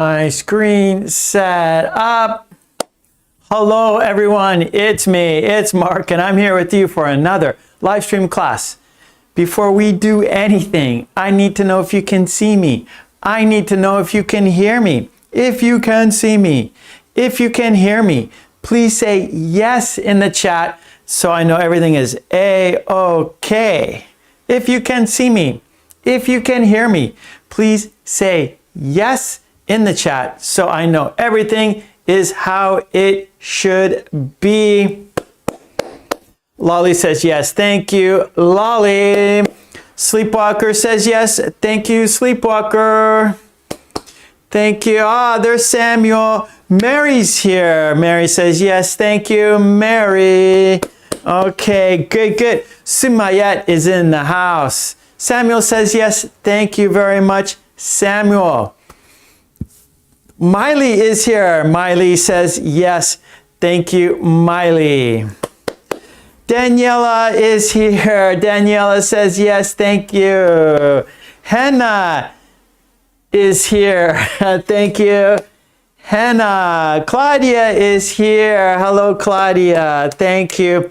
My screen set up. Hello everyone, it's me, it's Mark, and I'm here with you for another live stream class. Before we do anything, I need to know if you can see me. I need to know if you can hear me. If you can see me, if you can hear me, please say yes in the chat so I know everything is A-OK. If you can see me, if you can hear me, please say yes in the chat so I know everything is how it should be. Lolly says yes, thank you, Lolly. Sleepwalker says yes, thank you, Sleepwalker. Thank you. There's Samuel. Mary's here. Mary says yes, thank you, Mary. Okay, good. Sumayet is in the house. Samuel says yes, thank you very much, Samuel. Miley is here. Miley says yes, thank you, Miley. Daniela is here. Daniela says yes, thank you. Hannah is here. Thank you, Hannah. Claudia is here. Hello, Claudia. Thank you,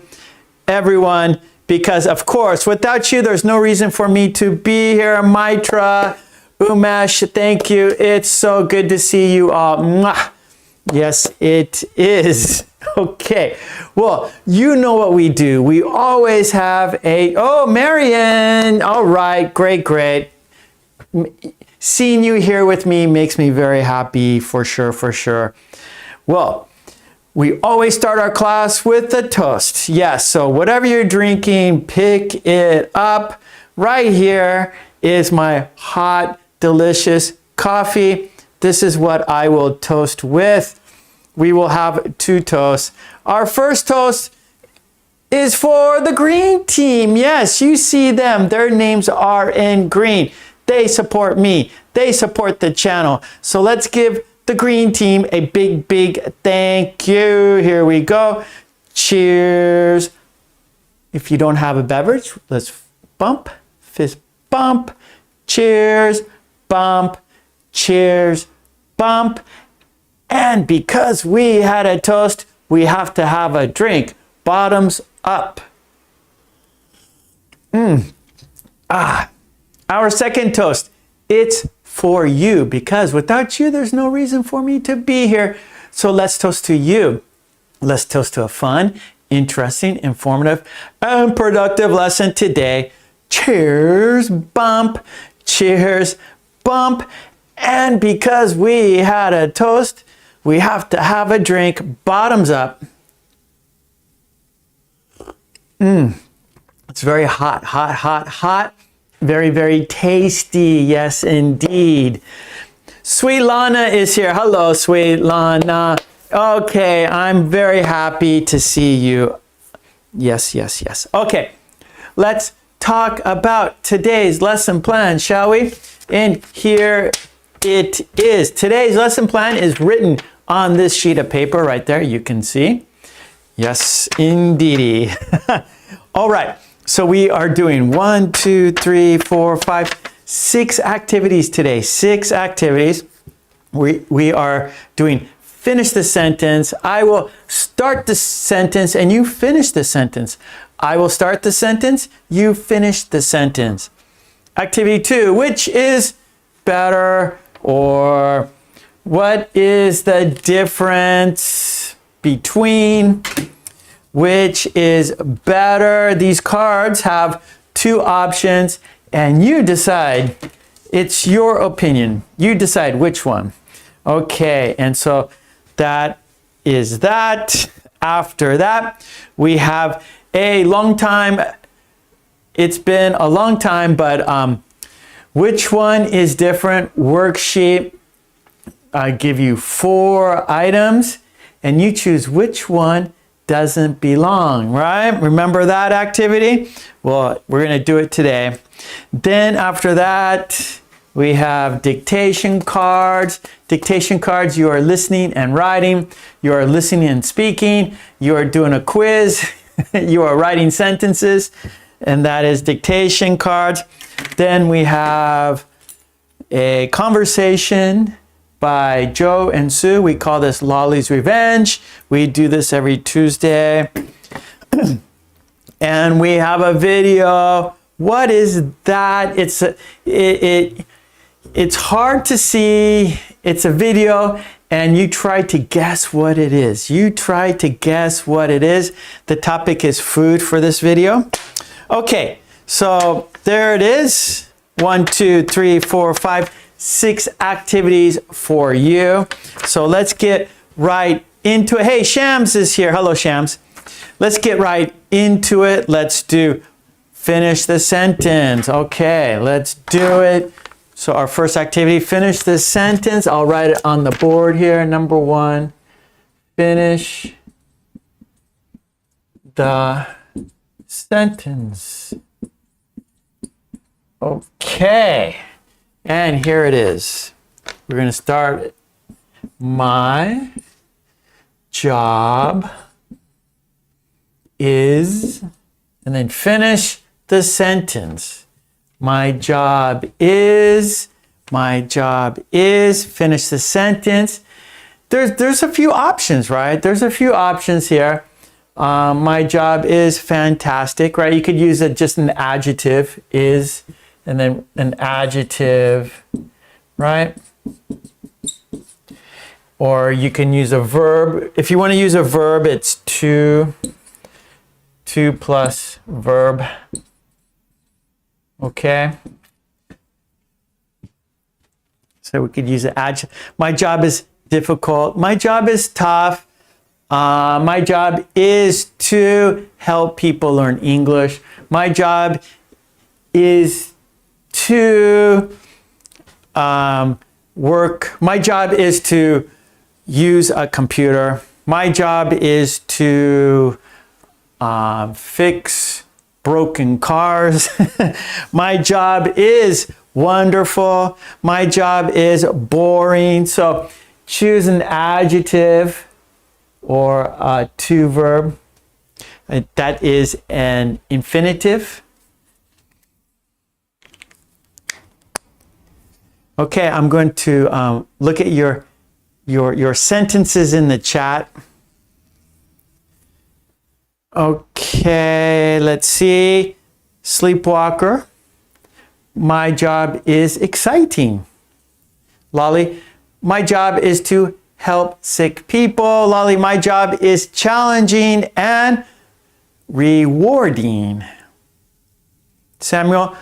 everyone. Because, of course, without you, there's no reason for me to be here. Maitra, Umesh, thank you. It's so good to see you all. Mwah. Yes, it is. Okay. Well, you know what we do. We always have Marian. All right. Great. Seeing you here with me makes me very happy, for sure. Well, we always start our class with a toast. Yes, so whatever you're drinking, pick it up. Right here is my hot, delicious coffee. This is what I will toast with. We will have two toasts. Our first toast is for the green team. Yes, you see them. Their names are in green. They support me. They support the channel. So let's give the green team a big thank you. Here we go. Cheers. If you don't have a beverage, let's bump, fist bump. Cheers, bump, cheers, bump. And because we had a toast, we have to have a drink. Bottoms up. Our second toast, it's for you, because without you, there's no reason for me to be here. So let's toast to you. Let's toast to a fun, interesting, informative, and productive lesson today. Cheers, bump, cheers, bump. And because we had a toast, we have to have a drink. Bottoms up. It's very hot. Very tasty. Yes, indeed. Sweet Lana is here. Hello, Sweet Lana. Okay, I'm very happy to see you. Yes. Okay, let's talk about today's lesson plan, shall we? And here it is. Today's lesson plan is written on this sheet of paper right there. You can see. Yes, indeedy. All right. So we are doing 1, 2, 3, 4, 5, 6 activities today. 6 activities. We are doing finish the sentence. I will start the sentence and you finish the sentence. I will start the sentence, you finish the sentence. Activity 2, which is better, or what is the difference between? Which is better? These cards have 2 options and you decide. It's your opinion. You decide which one. Okay, and so that is that. After that, we have a long time. It's been a long time, but which one is different? Worksheet. I give you 4 items and you choose which one doesn't belong, right? Remember that activity? Well, we're going to do it today. Then after that, we have dictation cards. Dictation cards, you are listening and writing. You are listening and speaking. You are doing a quiz. You are writing sentences, and that is dictation cards. Then we have a conversation by Joe and Sue. We call this Lolly's Revenge. We do this every Tuesday. And we have a video. What is that? It's hard to see. It's a video, and you try to guess what it is. You try to guess what it is. The topic is food for this video. Okay, so there it is. 1, 2, 3, 4, 5, 6 activities for you. So let's get right into it. Hey, Shams is here. Hello, Shams. Let's get right into it. Let's do finish the sentence. Okay, let's do it. So our first activity, finish the sentence. I'll write it on the board here. Number 1, finish the sentence. Okay, and here it is. We're going to start. My job is, and then finish the sentence. My job is, finish the sentence. There's a few options, right? There's a few options here. My job is fantastic, right? You could use just an adjective, is, and then an adjective, right? Or you can use a verb. If you want to use a verb, it's to plus verb. Okay. So we could use an adjective. My job is difficult. My job is tough. My job is to help people learn English. My job is to work. My job is to use a computer. My job is to fix broken cars. My job is wonderful. My job is boring. So choose an adjective or a to verb. That is an infinitive. Okay, I'm going to look at your sentences in the chat. Okay, let's see. Sleepwalker. My job is exciting. Lolly, my job is to help sick people. Lolly, my job is challenging and rewarding. Samuel,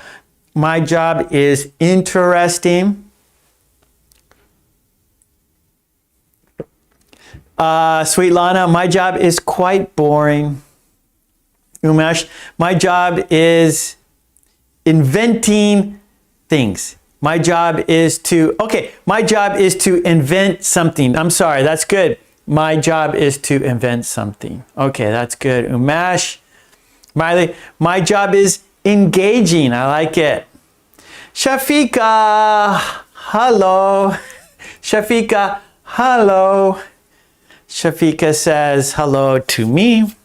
my job is interesting. Sweet Lana, my job is quite boring. Umesh, my job is inventing things. My job is to, okay, my job is to invent something. I'm sorry, that's good. My job is to invent something. Okay, that's good. Umesh, Miley, my job is engaging. I like it. Shafika, hello. Shafika, hello. Shafika says hello to me.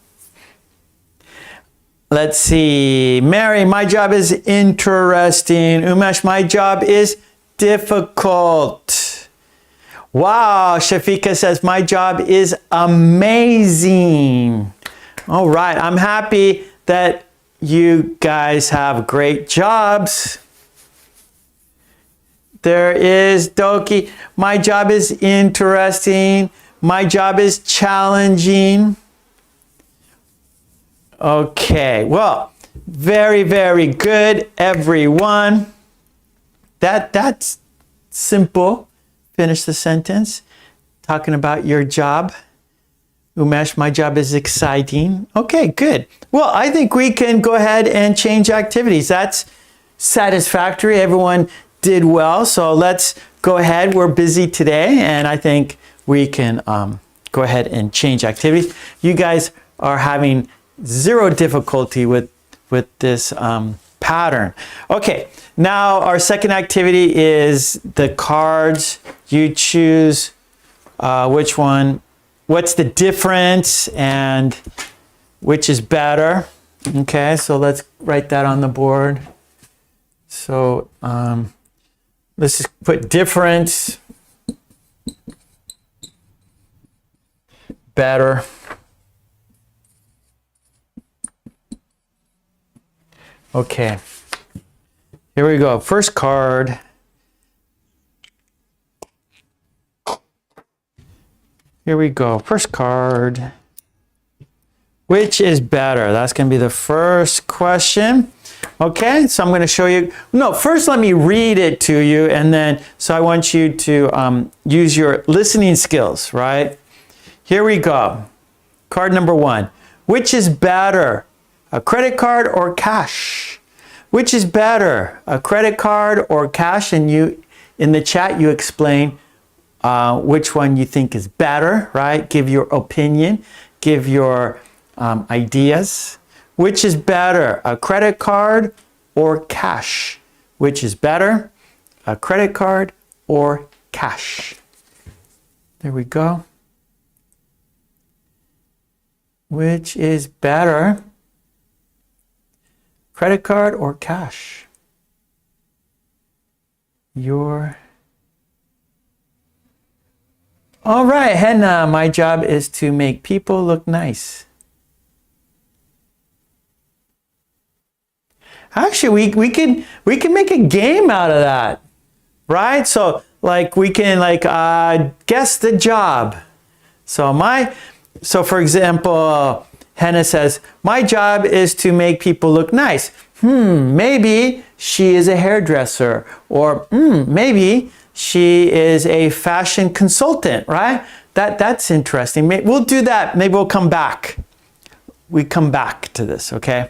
Let's see. Mary, my job is interesting. Umesh, my job is difficult. Wow, Shafika says my job is amazing. All right, I'm happy that you guys have great jobs. There is Doki. My job is interesting. My job is challenging. Okay, well, very, very good, everyone. That's simple. Finish the sentence. Talking about your job. Umesh, my job is exciting. Okay, good. Well, I think we can go ahead and change activities. That's satisfactory. Everyone did well. So let's go ahead. We're busy today, and I think we can go ahead and change activities. You guys are having zero difficulty with this pattern. Okay, now our second activity is the cards. You choose which one, what's the difference, and which is better. Okay, so let's write that on the board. So let's just put difference. better? Okay, here we go. First card. Here we go. First card. Which is better? That's going to be the first question. Okay, so I'm going to show you. No, first let me read it to you, and then, so I want you to use your listening skills, right? Here we go. Card number 1. Which is better? A credit card or cash? Which is better? A credit card or cash? And you, in the chat, you explain which one you think is better, right? Give your opinion, give your ideas. Which is better, a credit card or cash? Which is better, a credit card or cash? There we go. Which is better, credit card or cash? All right, Henna, my job is to make people look nice. Actually, we can make a game out of that, right? So like we can guess the job. So for example, Henna says, my job is to make people look nice. Maybe she is a hairdresser, or maybe she is a fashion consultant, right? That's interesting. We'll do that. Maybe we'll come back. We come back to this, okay?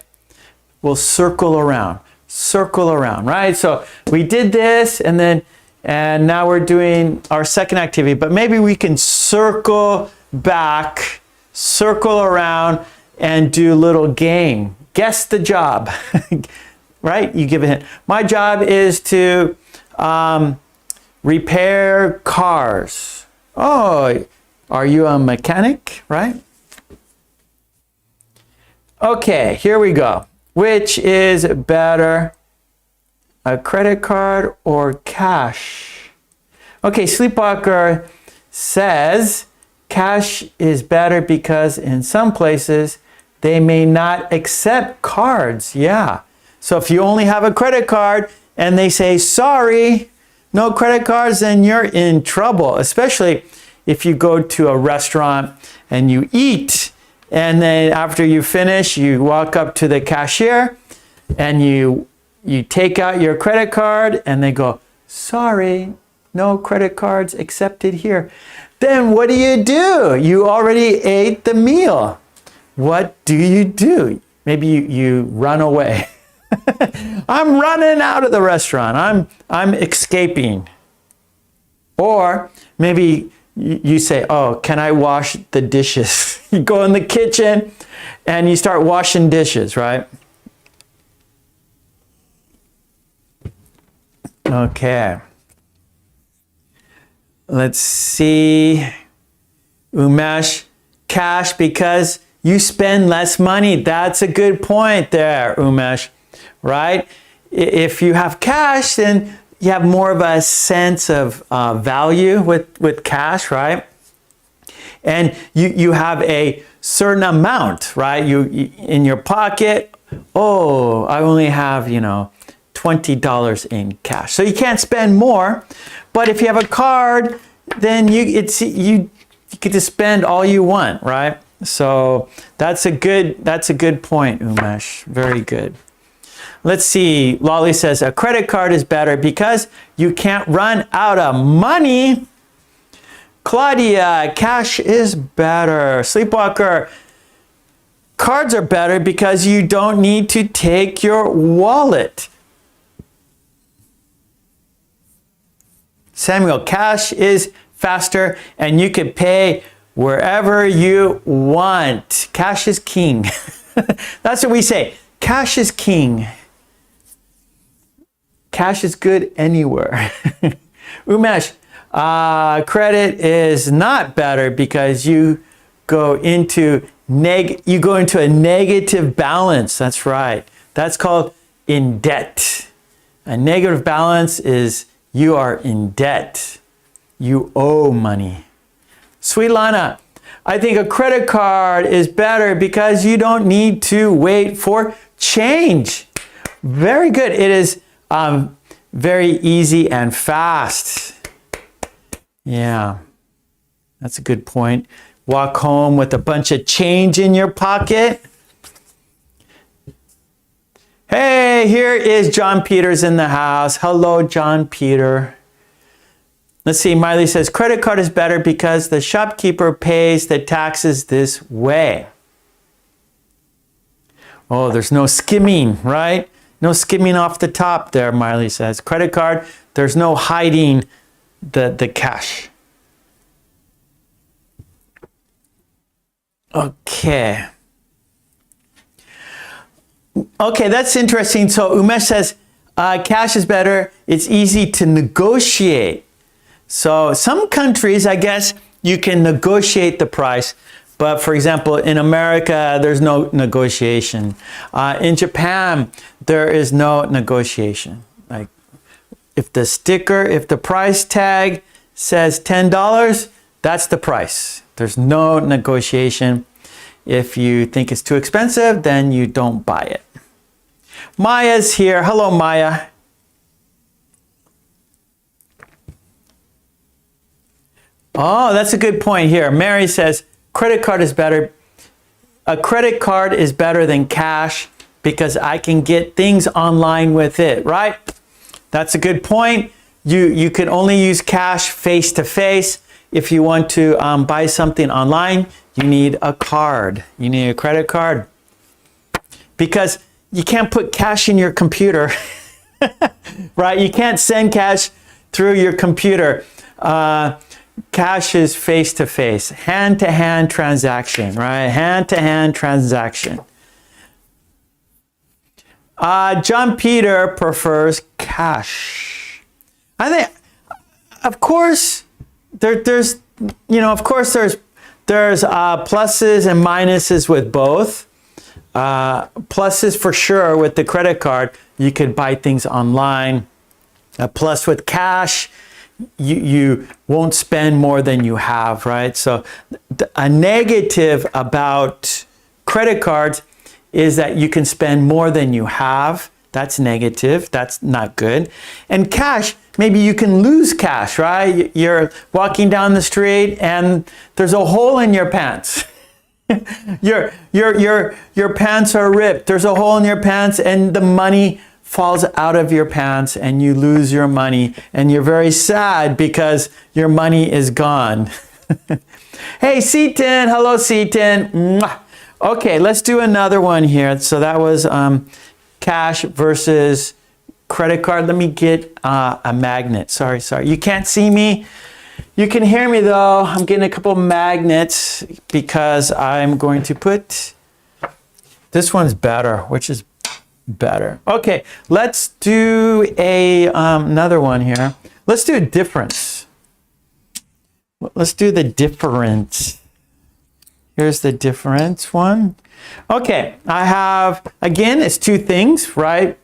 We'll circle around, right? So we did this, and now we're doing our second activity, but maybe we can circle back, circle around, and do a little game. Guess the job, right? You give a hint. My job is to repair cars. Oh, are you a mechanic, right? Okay, here we go. Which is better, a credit card or cash? Okay, Sleepwalker says cash is better because in some places they may not accept cards. Yeah. So if you only have a credit card and they say, sorry, no credit cards, then you're in trouble, especially if you go to a restaurant and you eat. And then after you finish, you walk up to the cashier and you take out your credit card and they go, sorry, no credit cards accepted here. Then what do? You already ate the meal. What do you do? Maybe you run away. I'm running out of the restaurant. I'm escaping. Or maybe you say, oh, can I wash the dishes? You go in the kitchen and you start washing dishes, right? Okay. Let's see. Umesh, cash because you spend less money. That's a good point there, Umesh, right? If you have cash, then you have more of a sense of value with cash, right? And you have a certain amount, right? You in your pocket. Oh, I only have $20 in cash, so you can't spend more. But if you have a card, then you get to spend all you want, right? So that's a good point, Umesh. Very good. Let's see. Lolly says a credit card is better because you can't run out of money. Claudia, cash is better. Sleepwalker, cards are better because you don't need to take your wallet. Samuel, cash is faster and you can pay wherever you want. Cash is king. That's what we say. Cash is king. Cash is good anywhere. Umesh, credit is not better because you go into a negative balance. That's right. That's called in debt. A negative balance is you are in debt. You owe money. Sweet Lana, I think a credit card is better because you don't need to wait for change. Very good. It is very easy and fast. Yeah, that's a good point. Walk home with a bunch of change in your pocket. Hey, here is John Peters in the house. Hello, John Peter. Let's see, Miley says, credit card is better because the shopkeeper pays the taxes this way. Oh, there's no skimming, right? No skimming off the top there, Miley says. Credit card, there's no hiding the cash. Okay. Okay, that's interesting. So Umesh says, cash is better. It's easy to negotiate. So some countries, I guess, you can negotiate the price. But for example, in America, there's no negotiation. In Japan, there is no negotiation. Like if the price tag says $10, that's the price. There's no negotiation. If you think it's too expensive, then you don't buy it. Maya's here. Hello, Maya. Oh, that's a good point here. Mary says, credit card is better. A credit card is better than cash because I can get things online with it, right? That's a good point. You can only use cash face to face. If you want to buy something online, you need a card. You need a credit card because you can't put cash in your computer, right? You can't send cash through your computer. Cash is face-to-face, hand-to-hand transaction, right? Hand-to-hand transaction. John Peter prefers cash. I think, of course, there's pluses and minuses with both. Pluses for sure with the credit card, you could buy things online. A plus with cash, you won't spend more than you have, right? So a negative about credit cards is that you can spend more than you have. That's negative. That's not good. And cash, maybe you can lose cash, right? You're walking down the street and there's a hole in your pants. Your pants are ripped. There's a hole in your pants and the money falls out of your pants and you lose your money and you're very sad because your money is gone. Hey, Seaton. Hello, Seaton. Mwah. Okay, let's do another one here. So that was cash versus credit card. Let me get a magnet. Sorry. You can't see me. You can hear me though. I'm getting a couple magnets because I'm going to put, this one's better, which is better. Okay, let's do another one here. Let's do a difference. Let's do the difference. Here's the difference one. Okay, I have, again, it's two things, right?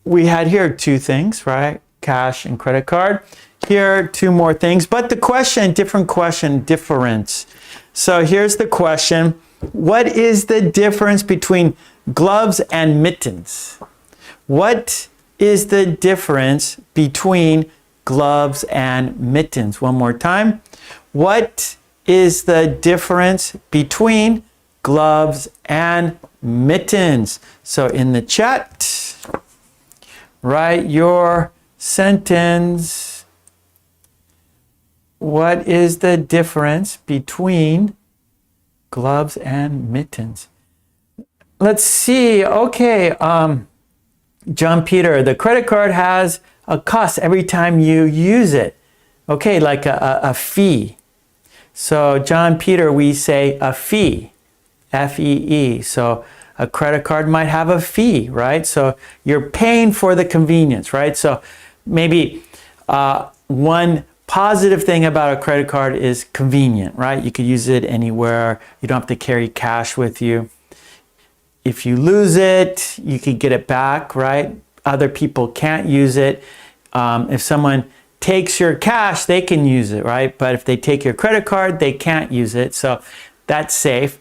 We had here two things, right? Cash and credit card. Here, two more things, but the question, different question, difference. So here's the question. What is the difference between gloves and mittens? What is the difference between gloves and mittens? One more time. What is the difference between gloves and mittens? So in the chat, write your sentence. What is the difference between gloves and mittens? Let's see. Okay, John Peter, the credit card has a cost every time you use it. Okay, like a fee. So John Peter, we say a fee, F-E-E. So a credit card might have a fee, right? So you're paying for the convenience, right? So maybe one positive thing about a credit card is convenient, right? You could use it anywhere. You don't have to carry cash with you. If you lose it, you could get it back, right? Other people can't use it. If someone takes your cash, they can use it, right? But if they take your credit card, they can't use it. So that's safe.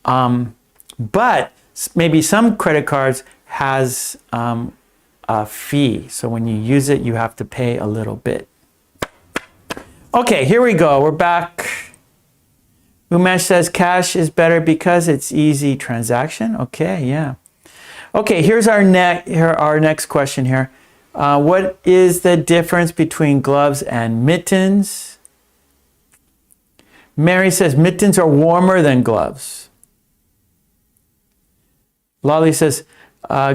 But maybe some credit cards has a fee. So when you use it, you have to pay a little bit. Okay, here we go. We're back. Umesh says cash is better because it's easy transaction. Okay, yeah. Okay, here's our next question here. What is the difference between gloves and mittens? Mary says mittens are warmer than gloves. Lolly says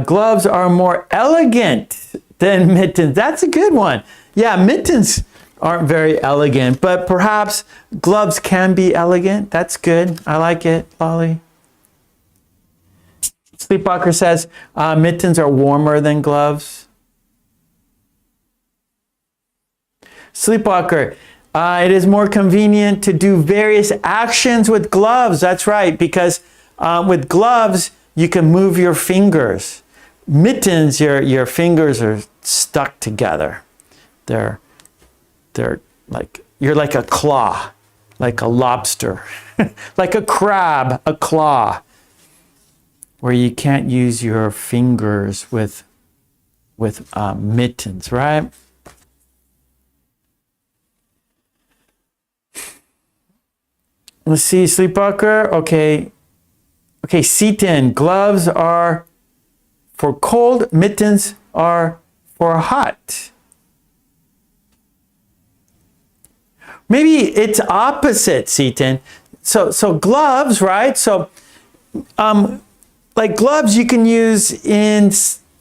gloves are more elegant than mittens. That's a good one. Yeah, mittens aren't very elegant, but perhaps gloves can be elegant. That's good. I like it, Lolly. Sleepwalker says mittens are warmer than gloves. Sleepwalker, it is more convenient to do various actions with gloves. That's right, because with gloves, you can move your fingers. Mittens, your fingers are stuck together. They're like, you're like a claw, like a lobster, like a crab, a claw, where you can't use your fingers with mittens, right? Let's see, Sleepwalker. Okay, Seaton, gloves are for cold, mittens are for hot. Maybe it's opposite, Seaton. So gloves, right? So, like gloves you can use in,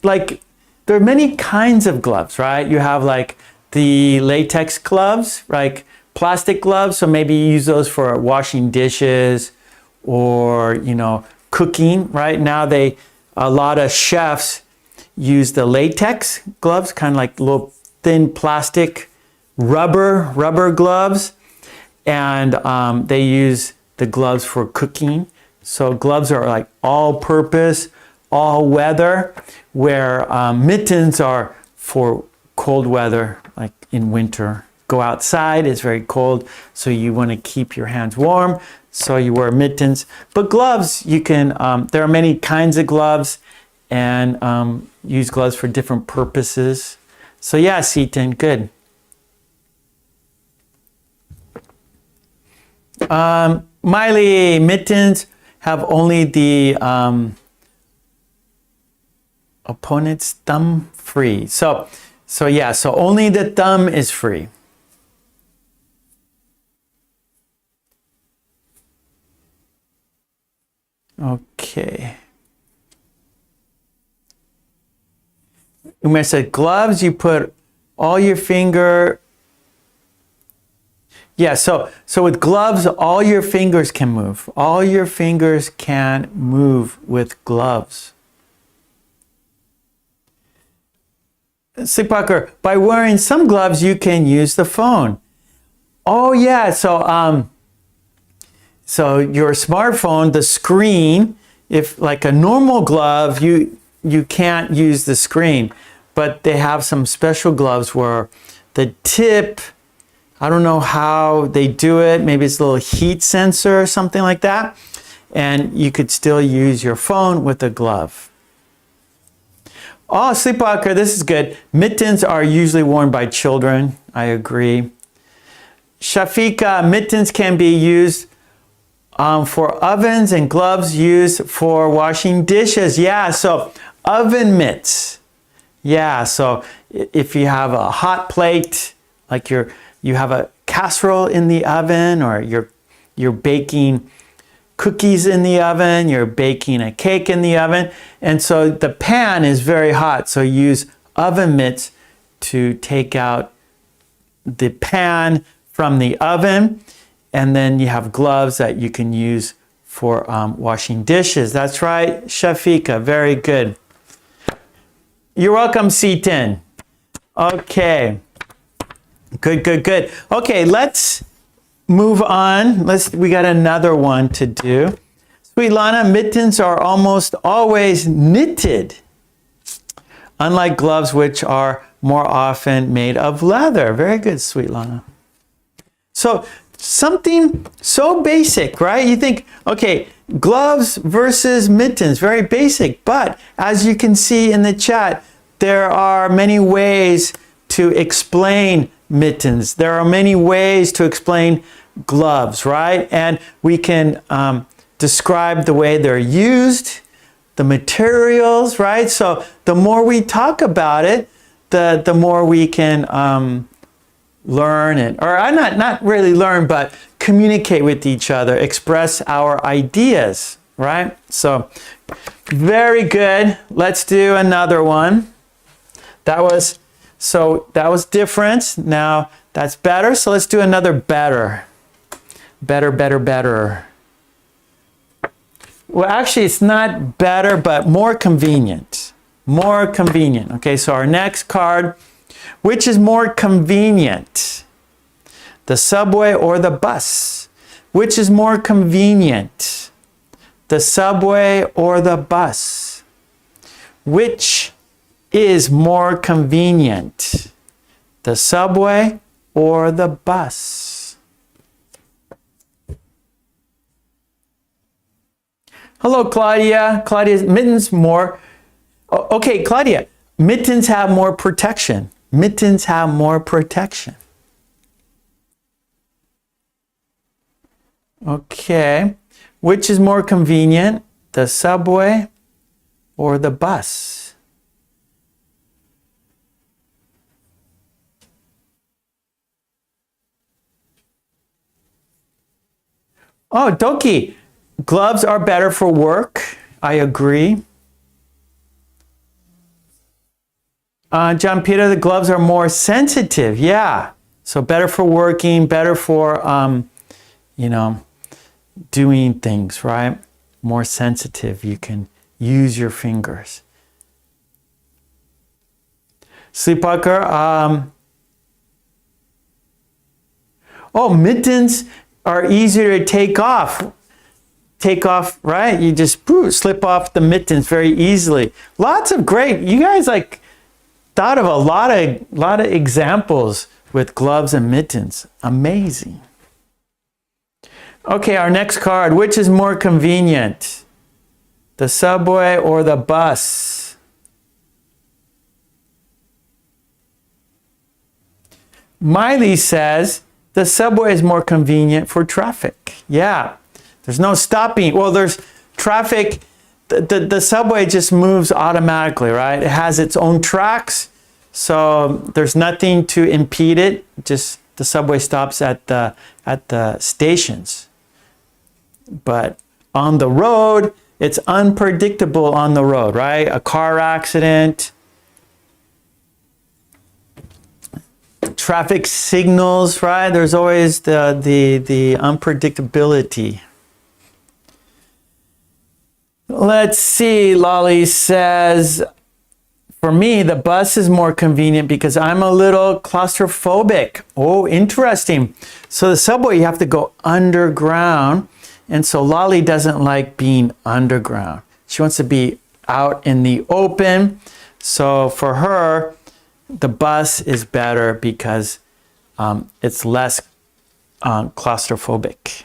like, there are many kinds of gloves, right? You have like the latex gloves, like plastic gloves. So maybe you use those for washing dishes or, you know, cooking. Right now, a lot of chefs use the latex gloves, kind of like little thin plastic rubber gloves, and they use the gloves for cooking. So gloves are like all-purpose, all-weather, where mittens are for cold weather, like in winter. Go outside, it's very cold, so you want to keep your hands warm, so you wear mittens. But gloves, you can, there are many kinds of gloves, and use gloves for different purposes. So yeah, Seaton, good. Miley, mittens have only the opponent's thumb free. So yeah, so only the thumb is free. Okay. Umesh said gloves, you put all your finger. Yeah, so with gloves, all your fingers can move. All your fingers can move with gloves. Sleepwalker, by wearing some gloves, you can use the phone. Oh yeah, so your smartphone, the screen, if like a normal glove, you can't use the screen, but they have some special gloves where the tip, I don't know how they do it. Maybe it's a little heat sensor or something like that. And you could still use your phone with a glove. Oh, Sleepwalker, this is good. Mittens are usually worn by children. I agree. Shafika, mittens can be used for ovens and gloves used for washing dishes. Yeah, so oven mitts. Yeah, so if you have a hot plate, like you have a casserole in the oven, or you're baking cookies in the oven, you're baking a cake in the oven, and so the pan is very hot, so use oven mitts to take out the pan from the oven, and then you have gloves that you can use for washing dishes. That's right, Shafika, very good. You're welcome, Seaton. Okay. Good. Okay, let's move on. We got another one to do. Sweet Lana, mittens are almost always knitted, unlike gloves which are more often made of leather. Very good, sweet Lana. So something so basic, right? You think, okay, gloves versus mittens, very basic. But as you can see in the chat, there are many ways to explain mittens. There are many ways to explain gloves, right? And we can describe the way they're used, the materials, right? So the more we talk about it, the more we can learn it, or not really learn, but communicate with each other, express our ideas, right? So very good. Let's do another one. That was different. Now that's better. So let's do another better. Better. Well, actually, it's not better, but more convenient. More convenient. Okay, so our next card, which is more convenient? The subway or the bus? Which is more convenient? The subway or the bus? Which is more convenient? The subway or the bus? Hello, Claudia. Claudia's mittens more. Okay, Claudia, mittens have more protection. Mittens have more protection. Okay, which is more convenient, the subway or the bus? Oh, Doki, gloves are better for work. I agree. John Peter, the gloves are more sensitive. Yeah. So better for working, better for, doing things, right? More sensitive. You can use your fingers. Sleepwalker, mittens are easier to take off. Take off, right? You just slip off the mittens very easily. Lots of great, you guys thought of a lot of examples with gloves and mittens. Amazing. Okay, our next card. Which is more convenient? The subway or the bus? Miley says the subway is more convenient for traffic. Yeah, there's no stopping. Well, there's traffic. The subway just moves automatically, right? It has its own tracks, so there's nothing to impede it. Just the subway stops at the stations. But on the road, it's unpredictable on the road, right? A car accident, traffic signals, right? There's always the unpredictability. Let's see, Lolly says, for me, the bus is more convenient because I'm a little claustrophobic. Oh, interesting. So the subway, you have to go underground. And so Lolly doesn't like being underground. She wants to be out in the open. So for her, the bus is better because it's less claustrophobic.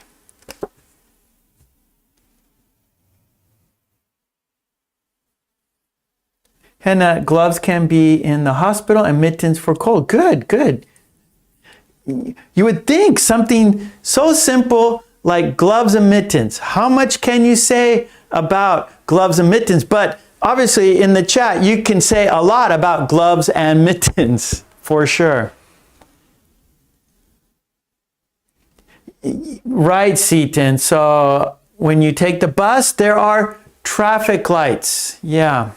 And gloves can be in the hospital and mittens for cold. Good, good. You would think something so simple like gloves and mittens. How much can you say about gloves and mittens? But obviously in the chat, you can say a lot about gloves and mittens for sure. Right, Seaton. So when you take the bus, there are traffic lights. Yeah.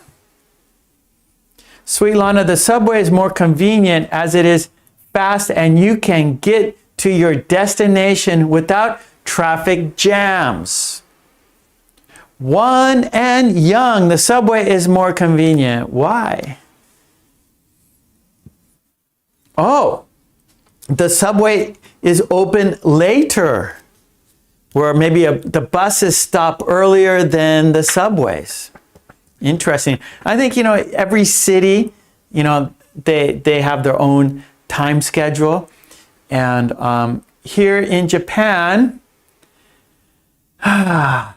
Sweet Lana, the subway is more convenient as it is fast and you can get to your destination without traffic jams. One and Young, the subway is more convenient. Why? Oh, the subway is open later, where maybe the buses stop earlier than the subways. Interesting. I think, every city, they have their own time schedule. And here in Japan, I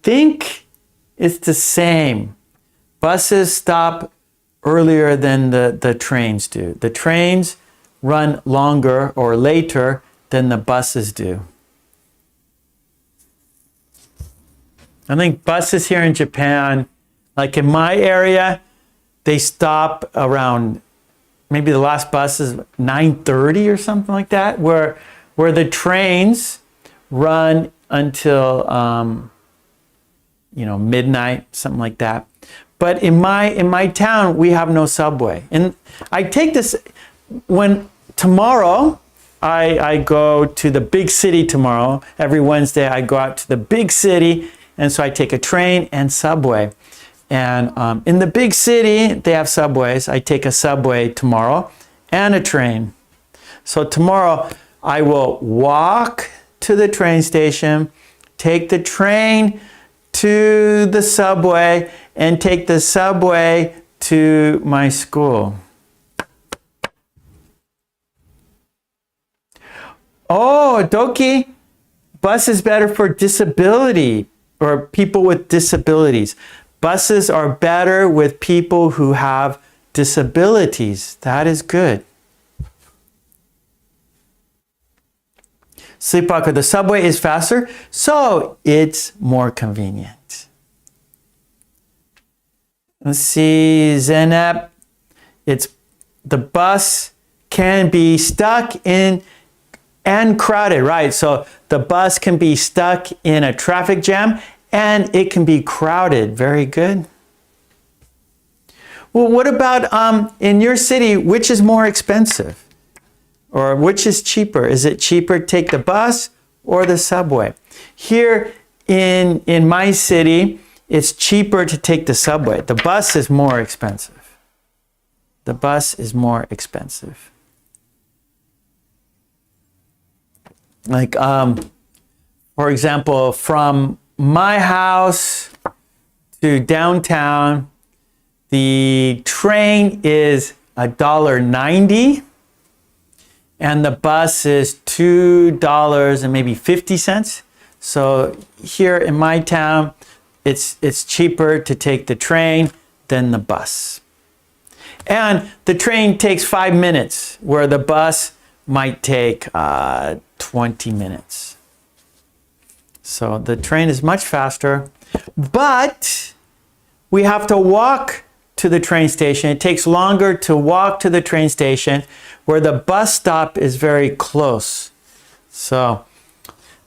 think it's the same. Buses stop earlier than the trains do. The trains run longer or later than the buses do. I think buses here in Japan, like in my area, they stop around, maybe the last bus is 9:30 or something like that, where the trains run until midnight, something like that. But in my town, we have no subway. And I take this tomorrow I go to the big city tomorrow. Every Wednesday I go out to the big city, and so I take a train and subway. And in the big city, they have subways. I take a subway tomorrow and a train. So tomorrow I will walk to the train station, take the train to the subway, and take the subway to my school. Oh, Doki, bus is better for disability or people with disabilities. Buses are better with people who have disabilities. That is good. Sleepwalker, the subway is faster, so it's more convenient. Let's see, Zenep, the bus can be stuck in and crowded, right? So the bus can be stuck in a traffic jam and it can be crowded. Very good. Well, what about in your city, which is more expensive? Or which is cheaper? Is it cheaper to take the bus or the subway? Here in my city, it's cheaper to take the subway. The bus is more expensive. The bus is more expensive. Like, for example, from my house to downtown, the train is $1.90 and the bus is $2 and maybe 50 cents. So here in my town, it's cheaper to take the train than the bus. And the train takes 5 minutes, where the bus might take 20 minutes. So the train is much faster, but we have to walk to the train station. It takes longer to walk to the train station, where the bus stop is very close. So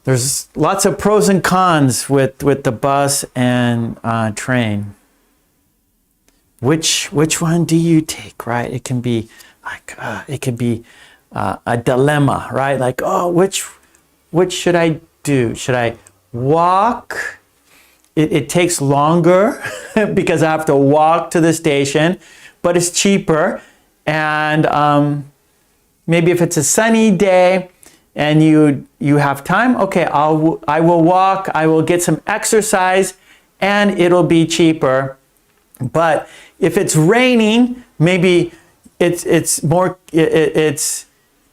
there's lots of pros and cons with the bus and train. Which one do you take, right? It can be like a dilemma, right? Like, oh, which should I do? Should I walk? It takes longer because I have to walk to the station, but it's cheaper. And maybe if it's a sunny day and you have time, okay, I will walk. I will get some exercise, and it'll be cheaper. But if it's raining, maybe it's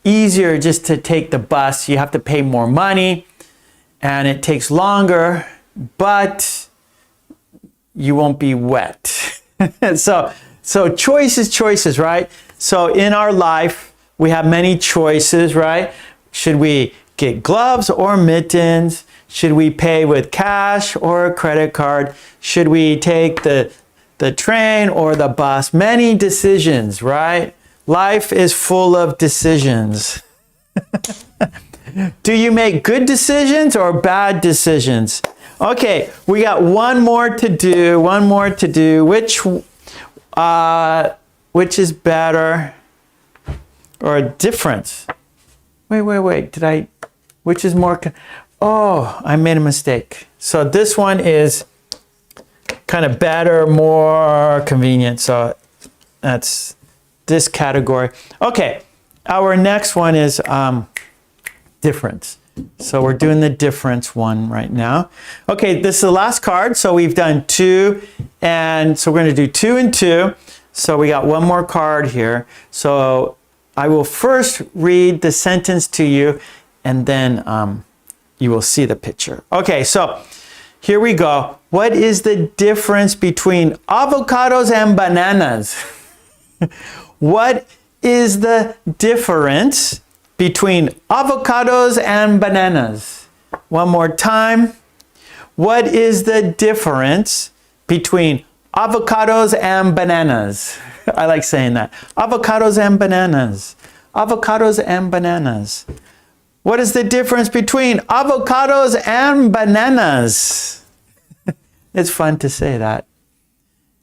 easier just to take the bus. You have to pay more money and it takes longer, but you won't be wet. So choices, right? So in our life, we have many choices, right? Should we get gloves or mittens? Should we pay with cash or a credit card? Should we take the train or the bus? Many decisions, right? Life is full of decisions. Do you make good decisions or bad decisions? Okay, we got one more to do. Which is better or different? Wait. Which is more? Oh, I made a mistake. So this one is kind of better, more convenient. So that's this category. Okay, our next one is difference. So we're doing the difference one right now. Okay, this is the last card. So we've done 2, and so we're going to do 2 and 2. So we got one more card here. So I will first read the sentence to you, and then you will see the picture. Okay, so here we go. What is the difference between avocados and bananas? What is the difference between avocados and bananas? One more time. What is the difference between avocados and bananas? I like saying that. Avocados and bananas. Avocados and bananas. What is the difference between avocados and bananas? It's fun to say that.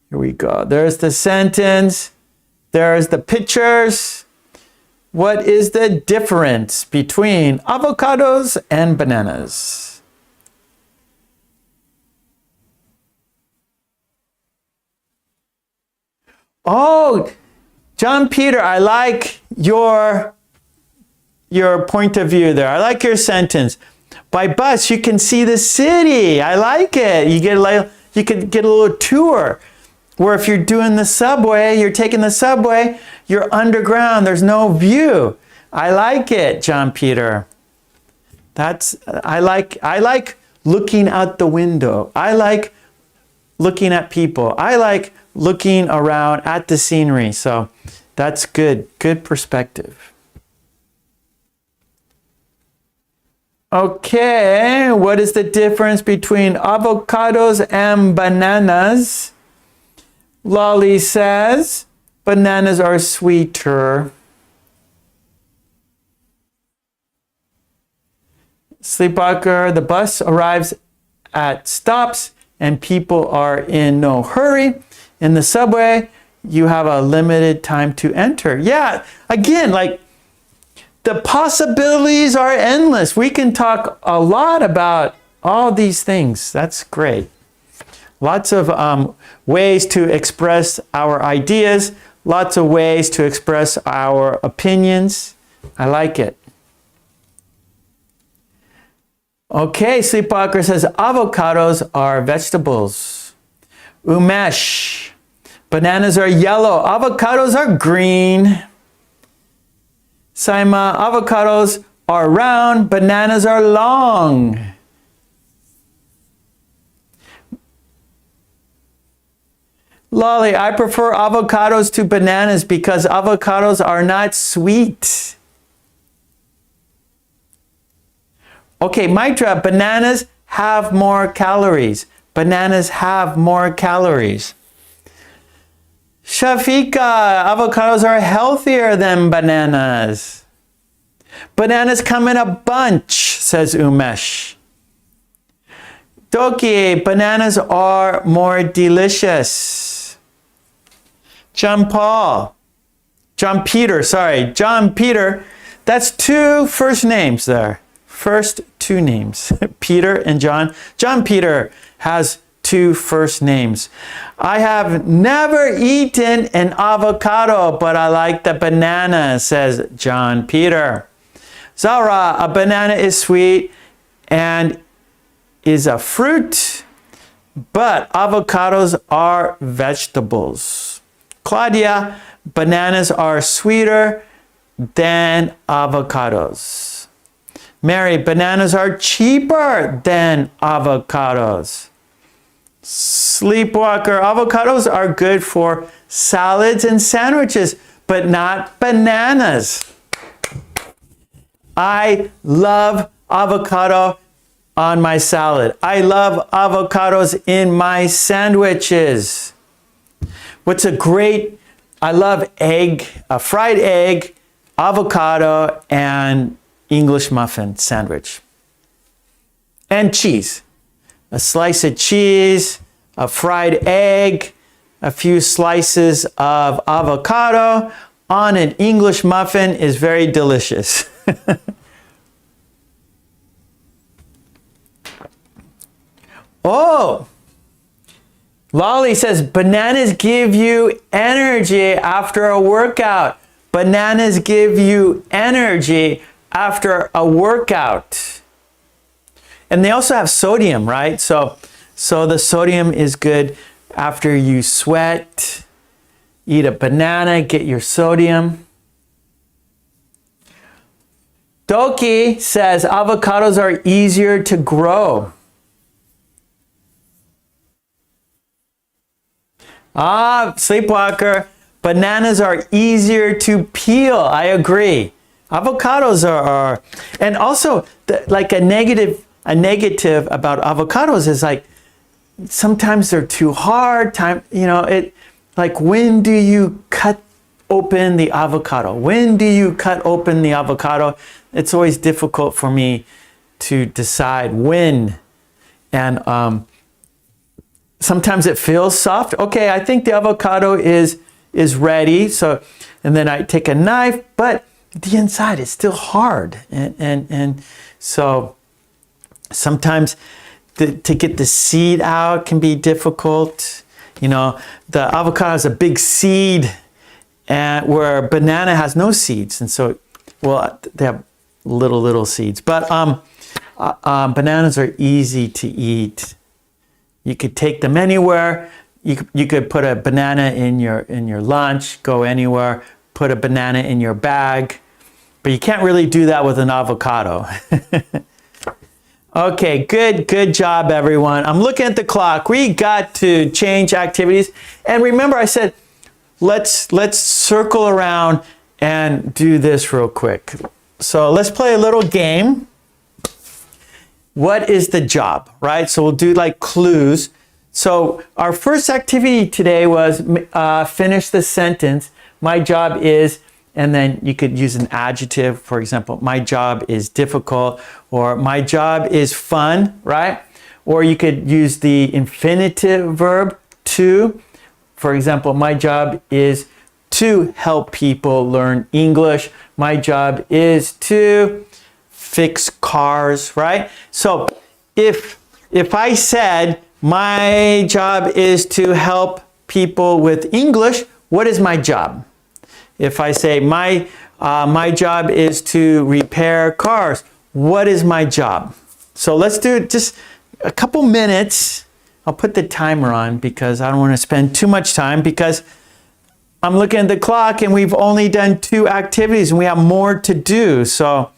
Here we go. There's the sentence. There's the pictures. What is the difference between avocados and bananas? Oh, John Peter, I like your point of view there. I like your sentence. By bus, you can see the city. I like it. You could get a little tour. Where if you're doing the subway, you're taking the subway, you're underground. There's no view. I like it, John Peter. I like looking out the window. I like looking at people. I like looking around at the scenery. So that's good. Good perspective. Okay, what is the difference between avocados and bananas? Lolly says, bananas are sweeter. Sleepwalker, the bus arrives at stops and people are in no hurry. In the subway, you have a limited time to enter. Yeah, again, like the possibilities are endless. We can talk a lot about all these things. That's great. Lots of ways to express our ideas, lots of ways to express our opinions. I like it. Okay, Sleepwalker says avocados are vegetables. Umesh, bananas are yellow, avocados are green. Saima, avocados are round, bananas are long. Lolly, I prefer avocados to bananas because avocados are not sweet. Okay, Mitra, bananas have more calories. Bananas have more calories. Shafika, avocados are healthier than bananas. Bananas come in a bunch, says Umesh. Doki, bananas are more delicious. John Peter, that's two first names there. First two names, Peter and John. John Peter has two first names. I have never eaten an avocado, but I like the banana, says John Peter. Zara, a banana is sweet and is a fruit, but avocados are vegetables. Claudia, bananas are sweeter than avocados. Mary, bananas are cheaper than avocados. Sleepwalker, avocados are good for salads and sandwiches, but not bananas. I love avocado on my salad. I love avocados in my sandwiches. I love egg, a fried egg, avocado, and English muffin sandwich. And cheese. A slice of cheese, a fried egg, a few slices of avocado on an English muffin is very delicious. Oh! Lolly says, bananas give you energy after a workout. Bananas give you energy after a workout. And they also have sodium, right? So the sodium is good after you sweat. Eat a banana, get your sodium. Doki says avocados are easier to grow. Sleepwalker, bananas are easier to peel. I agree. Avocados are and also like a negative about avocados is like sometimes they're too hard. Like when do you cut open the avocado? When do you cut open the avocado? It's always difficult for me to decide when. And sometimes it feels soft. Okay, I think the avocado is ready. So, and then I take a knife, but the inside is still hard. And so sometimes to get the seed out can be difficult. You know, the avocado has a big seed, and where banana has no seeds. And so, well, they have little seeds. But bananas are easy to eat. You could take them anywhere. You could put a banana in your lunch, go anywhere, put a banana in your bag. But you can't really do that with an avocado. Okay, good job, everyone. I'm looking at the clock. We got to change activities. And remember I said, let's circle around and do this real quick. So let's play a little game. What is the job, right? So we'll do like clues. So our first activity today was finish the sentence. My job is, and then you could use an adjective. For example, my job is difficult, or my job is fun, right? Or you could use the infinitive verb to. For example, my job is to help people learn English. My job is to fix cars, right? So if I said my job is to help people with English, what is my job? If I say my job is to repair cars, what is my job? So let's do just a couple minutes. I'll put the timer on because I don't want to spend too much time, because I'm looking at the clock and we've only done 2 activities and we have more to do. So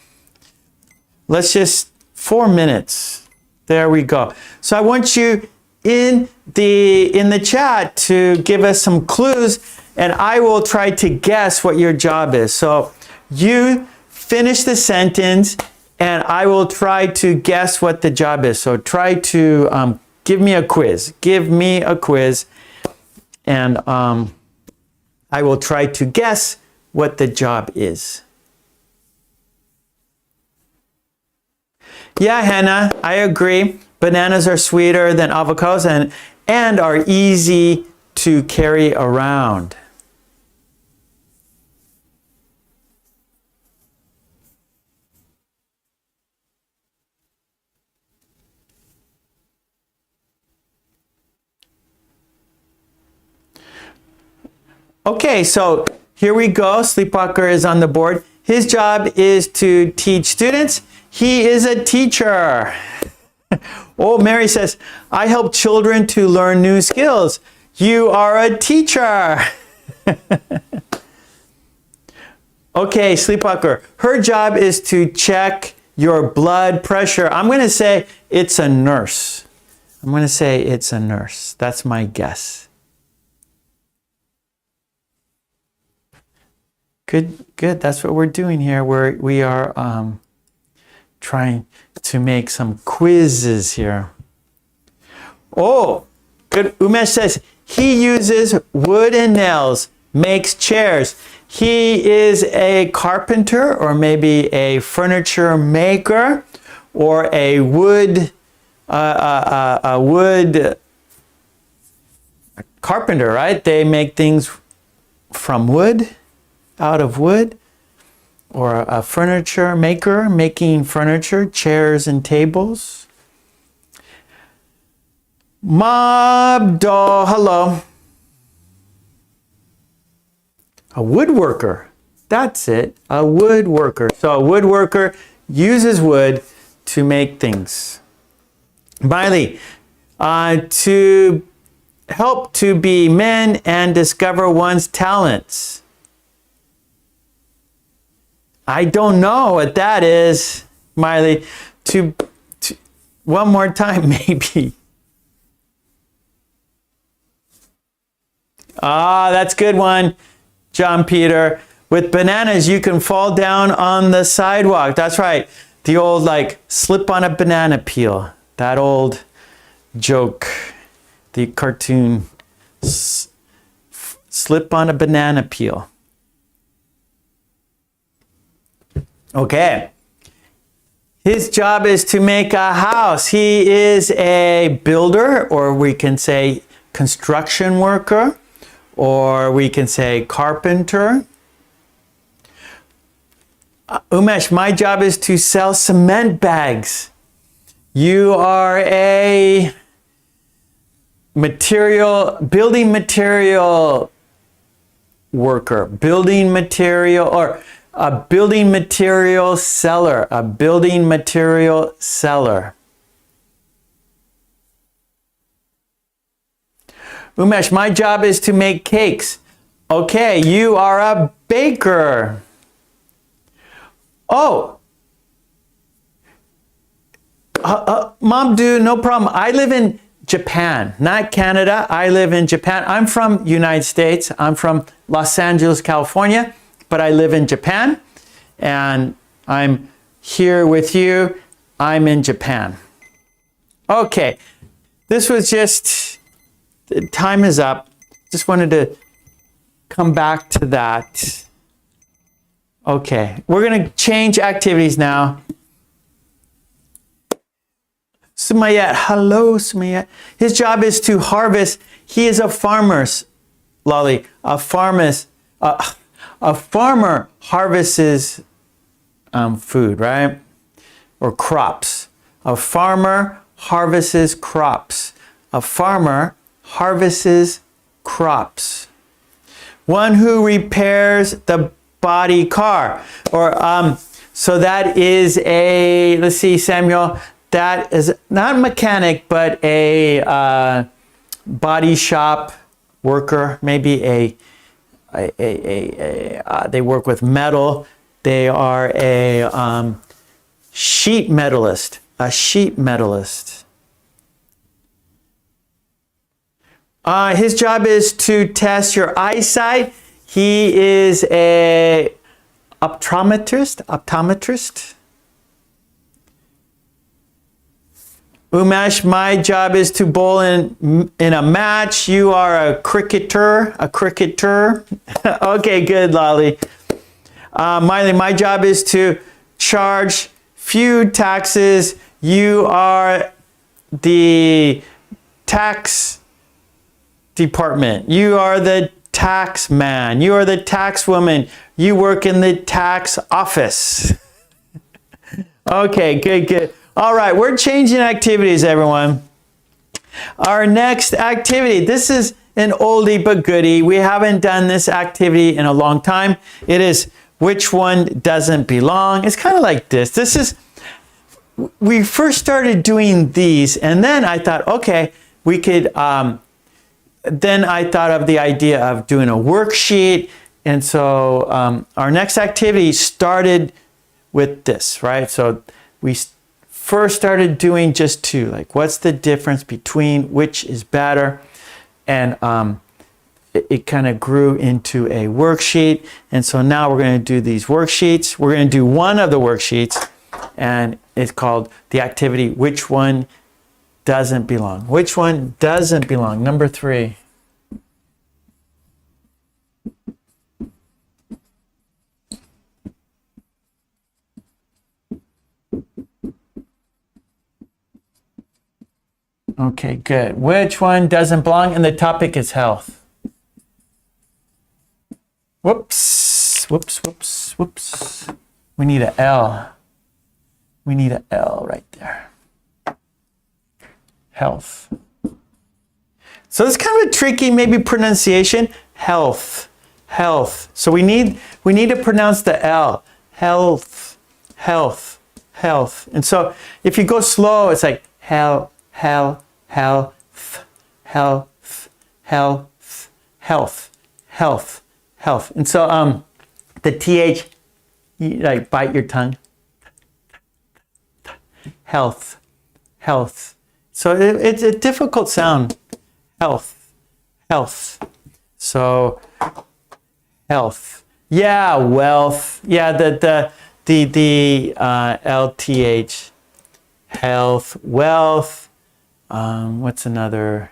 let's just 4 minutes. There we go. So I want you in the chat to give us some clues, and I will try to guess what your job is. So you finish the sentence and I will try to guess what the job is. So try to give me a quiz. Give me a quiz, and I will try to guess what the job is. Yeah, Hannah, I agree. Bananas are sweeter than avocados and are easy to carry around. Okay, so here we go. Sleepwalker is on the board. His job is to teach students. He is a teacher. Oh, Mary says, I help children to learn new skills. You are a teacher. Okay, Sleepwalker. Her job is to check your blood pressure. I'm going to say it's a nurse. I'm going to say it's a nurse. That's my guess. Good. That's what we're doing here. We are trying to make some quizzes here. Oh, good. Umesh says he uses wood and nails, makes chairs. He is a carpenter, or maybe a furniture maker, or a wood carpenter, right? They make things from wood, out of wood. Or a furniture maker making furniture, chairs and tables. Mabdo, hello. A woodworker. That's it, a woodworker. So a woodworker uses wood to make things. Miley, to help to be men and discover one's talents. I don't know what that is, Miley. One more time, maybe. Ah, that's a good one, John Peter. With bananas, you can fall down on the sidewalk. That's right. The old, like, slip on a banana peel. That old joke. The cartoon. Slip on a banana peel. Okay. His job is to make a house. He is a builder, or we can say construction worker, or we can say carpenter. Umesh, my job is to sell cement bags. You are a building material worker, building material, or a building material seller, a building material seller. Umesh, my job is to make cakes. Okay, you are a baker. Oh, Mamdu, no problem. I live in Japan, not Canada. I live in Japan. I'm from United States. I'm from Los Angeles, California, but I live in Japan, and I'm here with you. I'm in Japan. Okay, this was just, time is up. Just wanted to come back to that. Okay, we're going to change activities now. Sumayat, hello Sumayat. His job is to harvest. He is a farmer, Lolly. A farmer harvests food, right? Or crops. A farmer harvests crops. A farmer harvests crops. One who repairs the body car, or so that is a, let's see, Samuel, that is not mechanic, but a body shop worker, maybe they work with metal. They are a sheet metallist, a sheet metallist. His job is to test your eyesight. He is a optometrist. Umesh, my job is to bowl in a match. You are a cricketer. Okay, good, Lolly. Miley, my job is to charge few taxes. You are the tax department. You are the tax man. You are the tax woman. You work in the tax office. Okay, good. All right, we're changing activities, everyone. Our next activity, this is an oldie but goodie. We haven't done this activity in a long time. It is which one doesn't belong. It's kind of like this. We first started doing these, and then I thought, okay, we could, then I thought of the idea of doing a worksheet. And so our next activity started with this, right? So we first started doing just two, like what's the difference between which is better? And it kind of grew into a worksheet. And so now we're going to do these worksheets. We're going to do one of the worksheets, and it's called the activity, which one doesn't belong? Which one doesn't belong? Number 3. Okay, good. Which one doesn't belong? And the topic is health. Whoops. We need an L. We need an L right there. Health. So it's kind of a tricky, maybe pronunciation. Health. So we need to pronounce the L. Health. And so if you go slow, it's like health. health, health, health, health. And so the TH, you like bite your tongue. Health, health. So it's a difficult sound. Health, health. So health. Yeah, wealth. Yeah, the LTH. Health, wealth. What's another?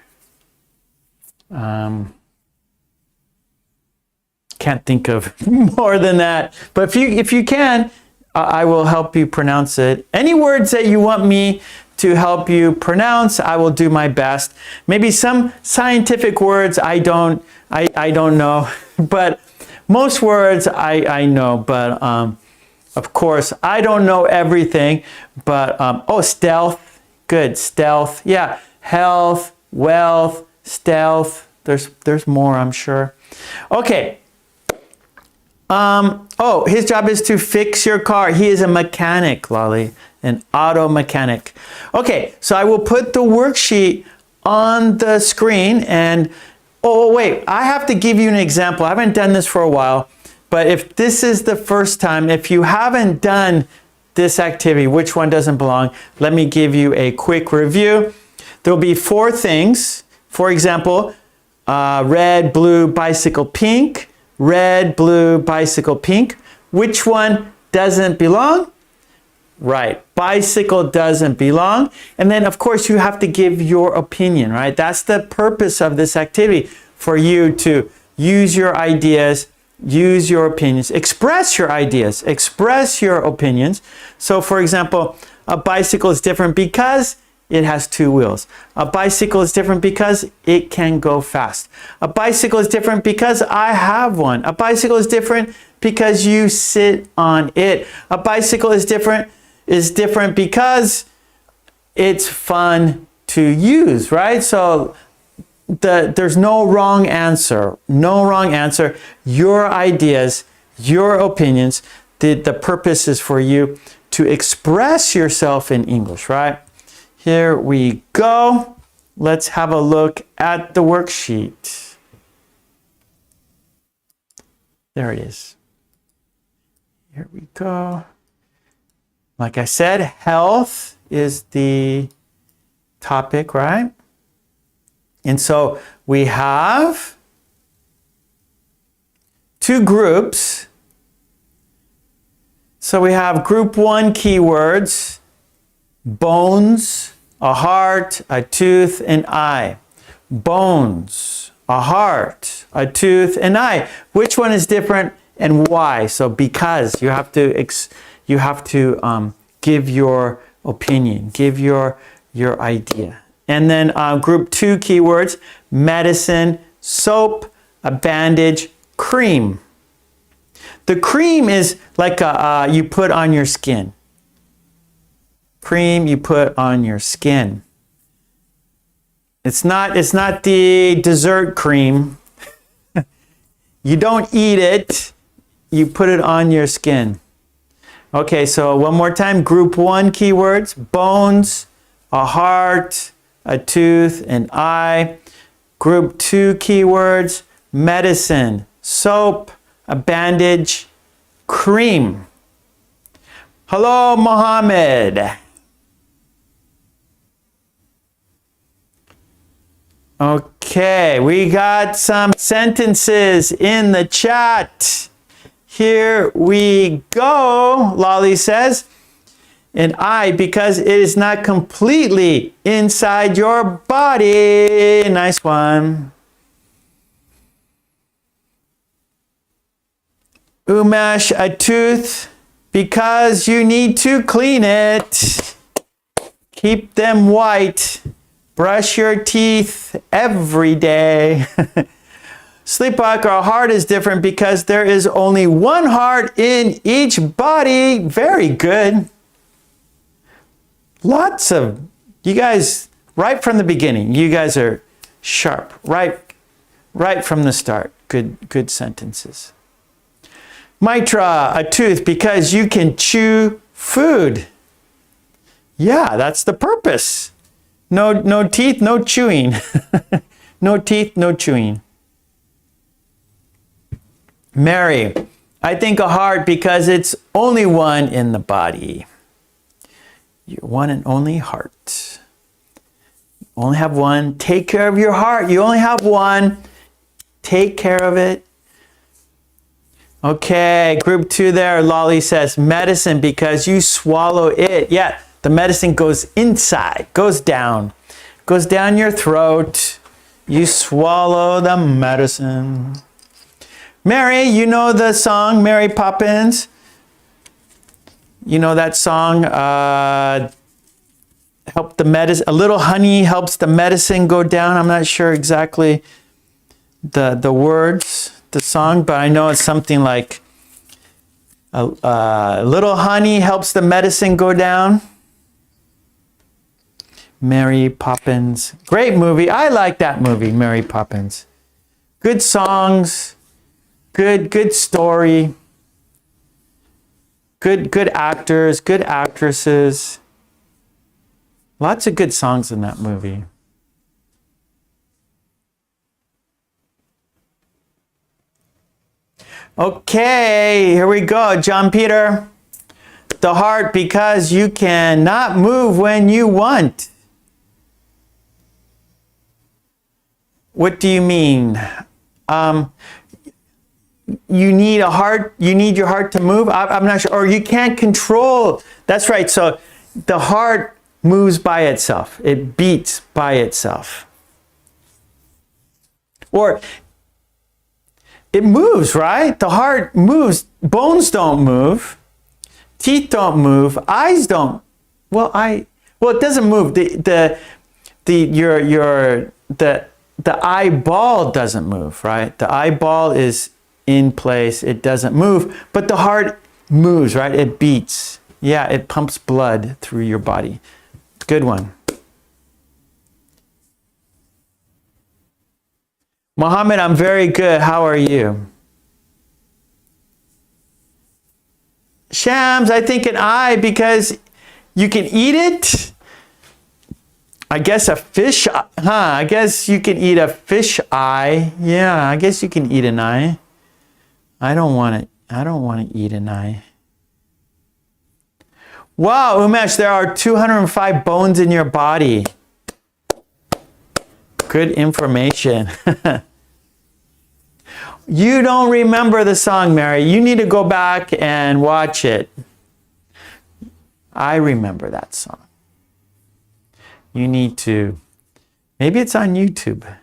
Can't think of more than that. But if you can, I will help you pronounce it. Any words that you want me to help you pronounce, I will do my best. Maybe some scientific words I don't know, but most words I know. But of course, I don't know everything. But oh, stealth, good, stealth. Yeah, health, wealth, stealth. There's more, I'm sure. Okay. Oh, his job is to fix your car. He is a mechanic, Lolly, an auto mechanic. Okay, so I will put the worksheet on the screen and, oh wait, I have to give you an example. I haven't done this for a while, but if this is the first time, if you haven't done this activity, which one doesn't belong, let me give you a quick review. There'll be 4 things. For example, red, blue, bicycle, pink. Red, blue, bicycle, pink. Which one doesn't belong? Right, bicycle doesn't belong. And then, of course, you have to give your opinion, right? That's the purpose of this activity, for you to use your ideas, use your opinions, express your ideas, express your opinions. So, for example, a bicycle is different because it has 2 wheels. A bicycle is different because it can go fast. A bicycle is different because I have one. A bicycle is different because you sit on it. A bicycle is different because it's fun to use, right? So there's no wrong answer. No wrong answer. Your ideas, your opinions, the purpose is for you to express yourself in English, right? Here we go. Let's have a look at the worksheet. There it is. Here we go. Like I said, health is the topic, right? And so we have 2 groups. So we have group 1 keywords, bones, a heart, a tooth, an eye. Bones, a heart, a tooth, an eye. Which one is different and why? So because you have to give your opinion, give your idea. And then group 2 keywords, medicine, soap, a bandage, cream. The cream is like you put on your skin. Cream you put on your skin. It's not the dessert cream. You don't eat it. You put it on your skin. Okay, so one more time. Group 1 keywords, bones, a heart, a tooth, an eye. Group 2 keywords, medicine, soap, a bandage, cream. Hello, Mohammed. Okay, we got some sentences in the chat. Here we go. Lolly says, an eye because it is not completely inside your body. Nice one. Umesh, a tooth because you need to clean it. Keep them white. Brush your teeth every day. Sleepwalker, a heart is different because there is only one heart in each body. Very good. Lots of, you guys, right from the beginning, you guys are sharp, right from the start. Good sentences. Mitra, a tooth because you can chew food. Yeah, that's the purpose. No teeth, no chewing. No teeth, no chewing. Mary, I think a heart because it's only one in the body. Your one and only heart. You only have one. Take care of your heart. You only have one. Take care of it. Okay, group 2 there. Lolly says medicine because you swallow it. Yeah, the medicine goes inside, goes down your throat. You swallow the medicine. Mary, you know the song Mary Poppins? You know that song? Help the medicine. A little honey helps the medicine go down. I'm not sure exactly the words, the song, but I know it's something like a little honey helps the medicine go down. Mary Poppins. Great movie. I like that movie, Mary Poppins. Good songs. Good story. Good actors, good actresses. Lots of good songs in that movie. Okay, here we go. John Peter. The heart because you cannot move when you want. What do you mean? You need a heart, you need your heart to move? I'm not sure. Or you can't control. That's right. So the heart moves by itself. It beats by itself. Or it moves, right? The heart moves. Bones don't move. Teeth don't move. Eyes don't. Well, it doesn't move. The eyeball doesn't move, right? The eyeball is in place. It doesn't move, but the heart moves, right? It beats. Yeah, it pumps blood through your body. Good one. Mohammed, I'm very good. How are you? Shams, I think an eye because you can eat it. I guess a fish, I guess you can eat a fish eye. Yeah, I guess you can eat an eye. I don't want to eat an eye. Wow, Umesh, there are 205 bones in your body. Good information. You don't remember the song, Mary. You need to go back and watch it. I remember that song. You need to, maybe it's on YouTube.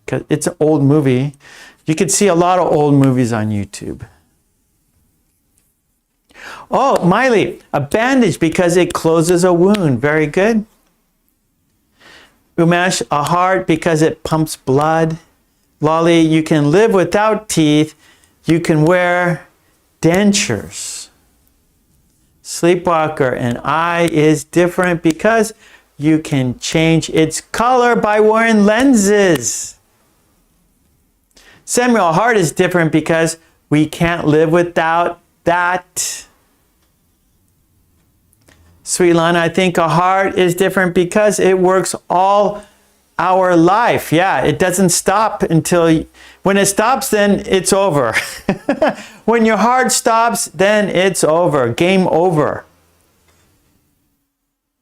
Because it's an old movie. You can see a lot of old movies on YouTube. Oh, Miley, a bandage because it closes a wound. Very good. Umesh, a heart because it pumps blood. Lolly, you can live without teeth. You can wear dentures. Sleepwalker, an eye is different because you can change its color by wearing lenses. Samuel, a heart is different because we can't live without that. Sweet Lana, I think a heart is different because it works all our life. Yeah, it doesn't stop until, when it stops, then it's over. When your heart stops, then it's over. Game over.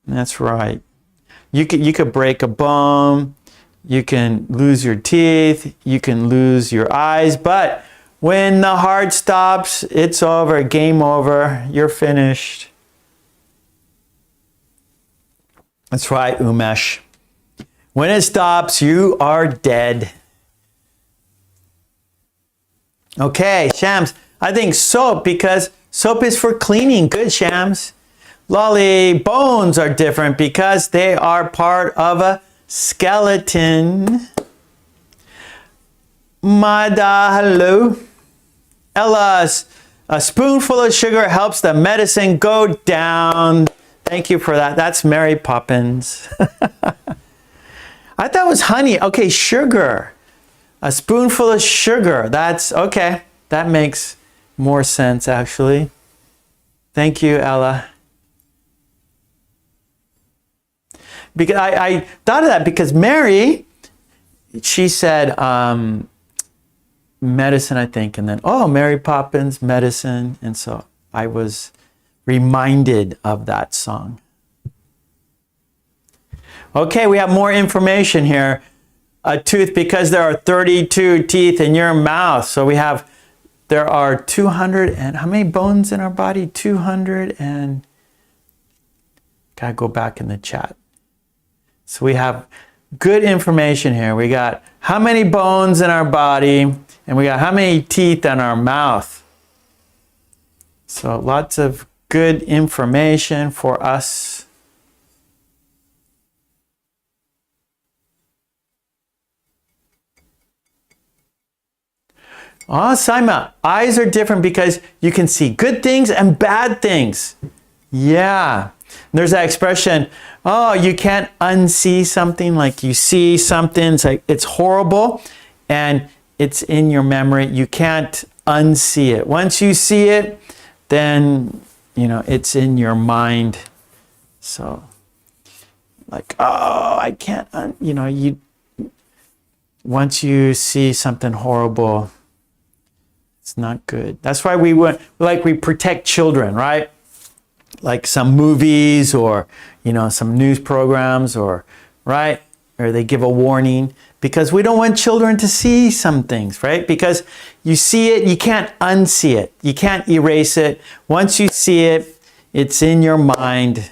That's right. You could break a bone. You can lose your teeth. You can lose your eyes. But when the heart stops, it's over. Game over. You're finished. That's right, Umesh. When it stops, you are dead. Okay, Shams. I think soap because soap is for cleaning. Good, Shams. Lolly, bones are different because they are part of a skeleton. Mada, hello. Ella, a spoonful of sugar helps the medicine go down. Thank you for that. That's Mary Poppins. I thought it was honey. Okay, sugar. A spoonful of sugar. That's okay. That makes more sense, actually. Thank you, Ella. because I thought of that because Mary, she said medicine, I think, and then, oh, Mary Poppins, medicine. And so I was reminded of that song. Okay, we have more information here. A tooth, because there are 32 teeth in your mouth. So there are 200 and how many bones in our body? 200 and, gotta go back in the chat. So we have good information here. We got how many bones in our body, and we got how many teeth in our mouth. So lots of good information for us. Oh, Saima, eyes are different because you can see good things and bad things. Yeah. There's that expression, oh, you can't unsee something, like you see something, it's like it's horrible and it's in your memory. You can't unsee it. Once you see it, then, it's in your mind. So, like, oh, I can't, once you see something horrible, it's not good. That's why we protect children, right? Like some movies or, some news programs or they give a warning because we don't want children to see some things, right? Because you see it, you can't unsee it. You can't erase it. Once you see it, it's in your mind.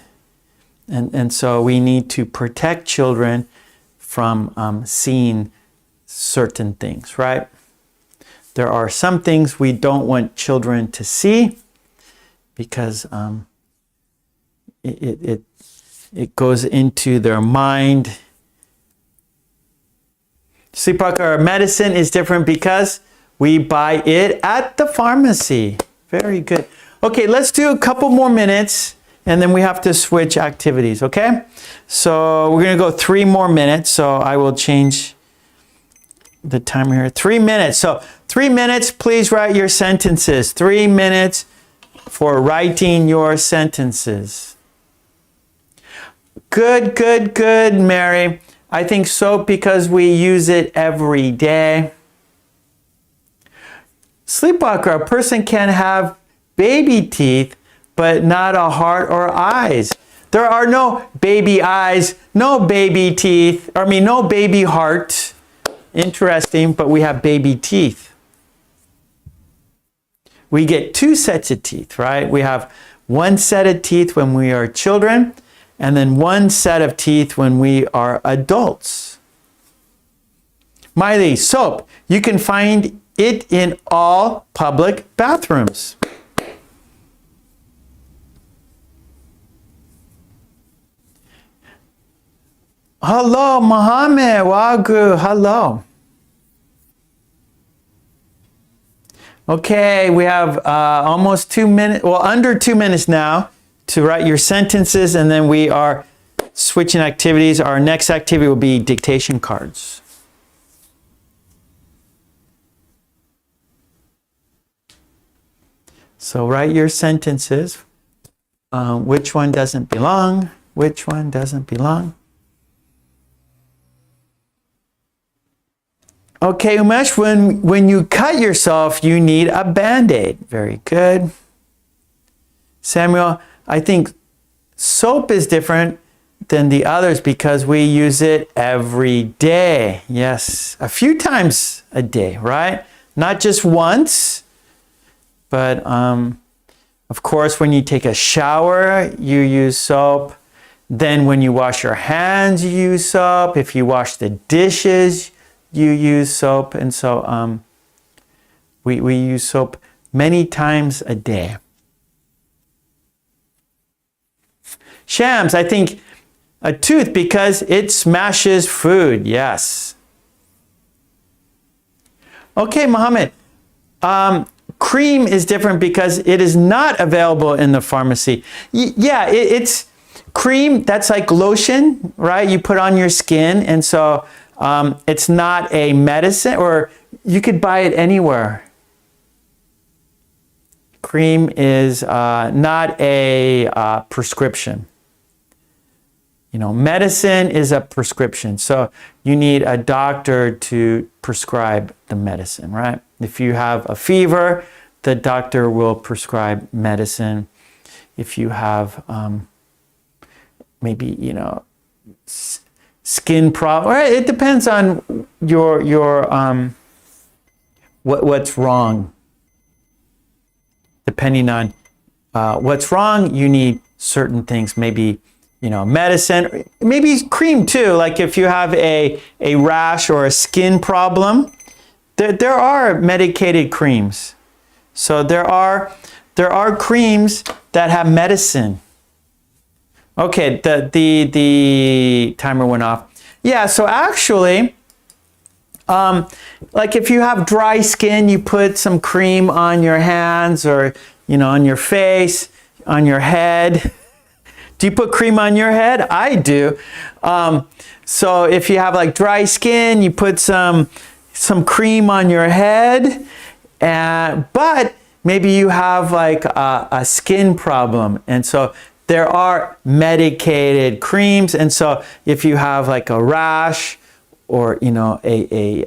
And so we need to protect children from seeing certain things, right? There are some things we don't want children to see because it goes into their mind. Sleepwalker medicine is different because we buy it at the pharmacy. Very good. Okay, let's do a couple more minutes and then we have to switch activities, okay? So we're going to go 3 more minutes. So I will change the timer here. 3 minutes. So 3 minutes, please write your sentences. 3 minutes for writing your sentences. Good, good, good, Mary. I think soap because we use it every day. Sleepwalker, a person can have baby teeth, but not a heart or eyes. There are no baby eyes, no baby teeth, no baby heart. Interesting, but we have baby teeth. We get 2 sets of teeth, right? We have 1 set of teeth when we are children, and then 1 set of teeth when we are adults. Miley, soap. You can find it in all public bathrooms. Hello, Mohammed. Wagyu. Hello. Okay, we have almost 2 minutes, well, under 2 minutes now to write your sentences, and then we are switching activities. Our next activity will be dictation cards. So write your sentences. Which one doesn't belong? Which one doesn't belong? Okay, Umesh, when you cut yourself, you need a Band-Aid. Very good. Samuel, I think soap is different than the others because we use it every day. Yes, a few times a day, right? Not just once, but of course, when you take a shower, you use soap. Then when you wash your hands, you use soap. If you wash the dishes, you use soap. And so we use soap many times a day. Shams, I think a tooth because it smashes food. Yes. Okay, Mohammed. Cream is different because it is not available in the pharmacy. Yeah, it's cream. That's like lotion, right? You put on your skin. And so it's not a medicine, or you could buy it anywhere. Cream is not a prescription. medicine is a prescription. So you need a doctor to prescribe the medicine, right? If you have a fever, the doctor will prescribe medicine. If you have maybe, skin problem, it depends on your what's wrong. Depending on what's wrong, you need certain things, maybe, medicine, maybe cream too. Like if you have a rash or a skin problem, there are medicated creams. So there are creams that have medicine. Okay, the timer went off. Yeah, so actually, like if you have dry skin, you put some cream on your hands or, on your face, on your head. Do you put cream on your head? I do. So if you have like dry skin, you put some cream on your head, but maybe you have like a skin problem. And so there are medicated creams. And so if you have like a rash or, a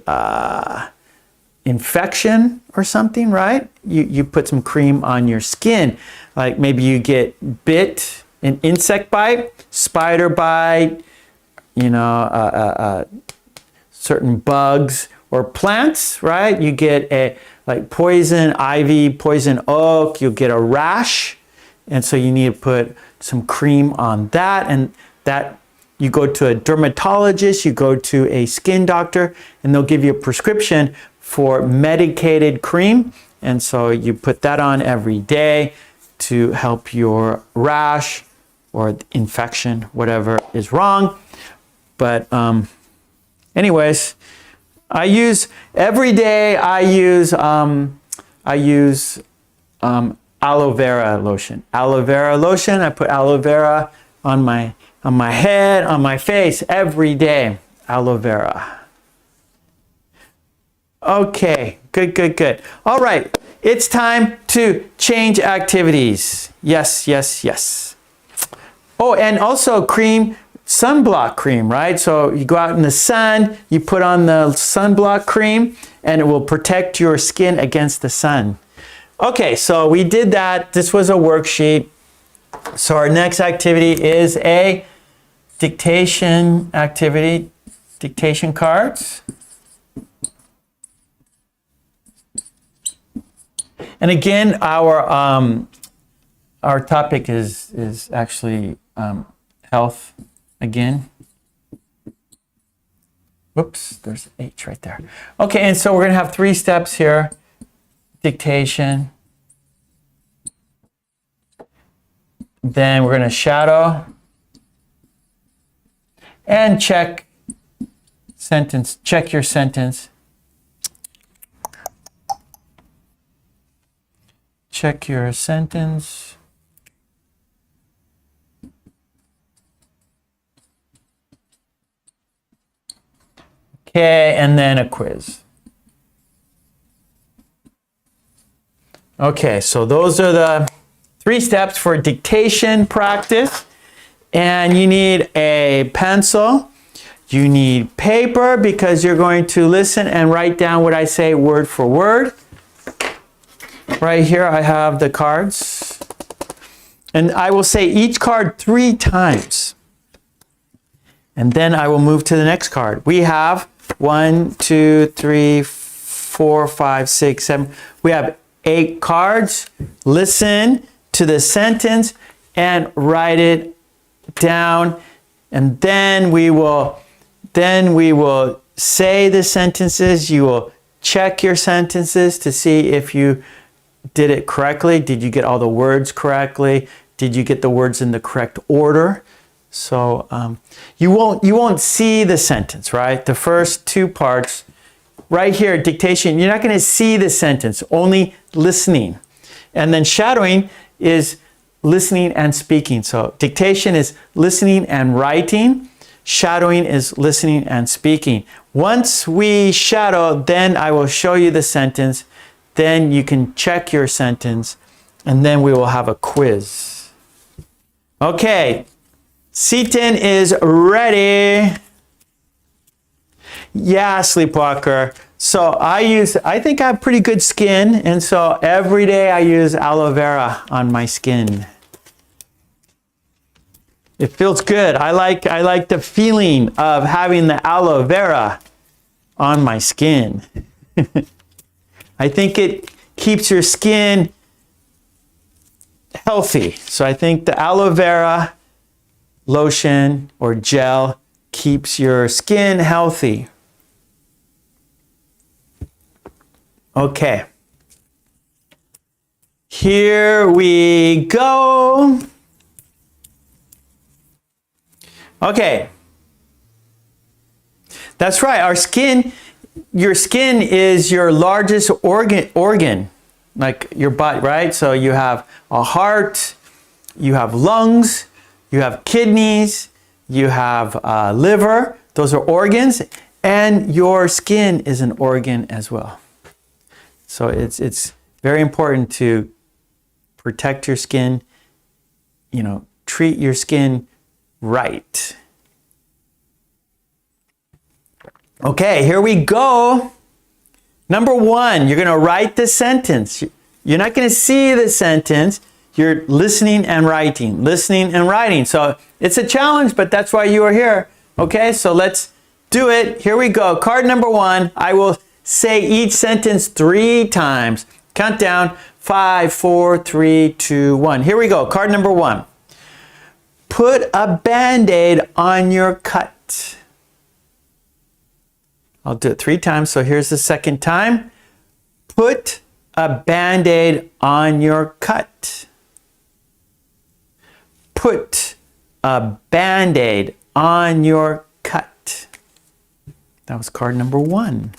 infection or something, right? You put some cream on your skin. Like maybe you get bit, an insect bite, spider bite, certain bugs or plants, right? You get like poison ivy, poison oak, you'll get a rash. And so you need to put some cream on that. And that you go to a dermatologist, you go to a skin doctor, and they'll give you a prescription for medicated cream. And so you put that on every day to help your rash or infection, whatever is wrong. But anyways, every day I use aloe vera lotion. Aloe vera lotion, I put aloe vera on my head, on my face every day. Aloe vera. Okay, good. All right, it's time to change activities. Yes. Oh, and also sunblock cream, right? So you go out in the sun, you put on the sunblock cream, and it will protect your skin against the sun. Okay, so we did that. This was a worksheet. So our next activity is a dictation activity, dictation cards. And again, our topic is actually health again. Whoops, there's H right there. Okay, and so we're going to have 3 steps here. Dictation. Then we're going to shadow and check your sentence. Check your sentence. Okay, and then a quiz. Okay, so those are the 3 steps for dictation practice. And you need a pencil. You need paper because you're going to listen and write down what I say word for word. Right here I have the cards. And I will say each card 3 times. And then I will move to the next card. We have 1, 2, 3, 4, 5, 6, 7. We have 8 cards. Listen to the sentence and write it down. And then we will say the sentences. You will check your sentences to see if you did it correctly. Did you get all the words correctly? Did you get the words in the correct order? So you won't see the sentence, right? The first 2 parts, right here, dictation, you're not going to see the sentence, only listening. And then shadowing is listening and speaking. So dictation is listening and writing. Shadowing is listening and speaking. Once we shadow, then I will show you the sentence. Then you can check your sentence, and then we will have a quiz. Okay. Seaton is ready. Yeah, Sleepwalker. So I think I have pretty good skin, and so every day I use aloe vera on my skin. It feels good. I like the feeling of having the aloe vera on my skin. I think it keeps your skin healthy. So I think the aloe vera lotion or gel keeps your skin healthy. Okay. Here we go. Okay. That's right. Our skin, your skin is your largest organ, like your body, right? So you have a heart, you have lungs, you have kidneys, you have liver. Those are organs, and your skin is an organ as well. So it's very important to protect your skin, treat your skin right. Okay, here we go. Number 1, you're going to write the sentence. You're not going to see the sentence. You're listening and writing, listening and writing. So it's a challenge, but that's why you are here. Okay, so let's do it. Here we go. Card number 1. I will say each sentence 3 times. Count down. 5, 4, 3, 2, 1. Here we go. Card number 1. Put a Band-Aid on your cut. I'll do it 3 times. So here's the second time. Put a Band-Aid on your cut. Put a Band-Aid on your cut. That was card number 1.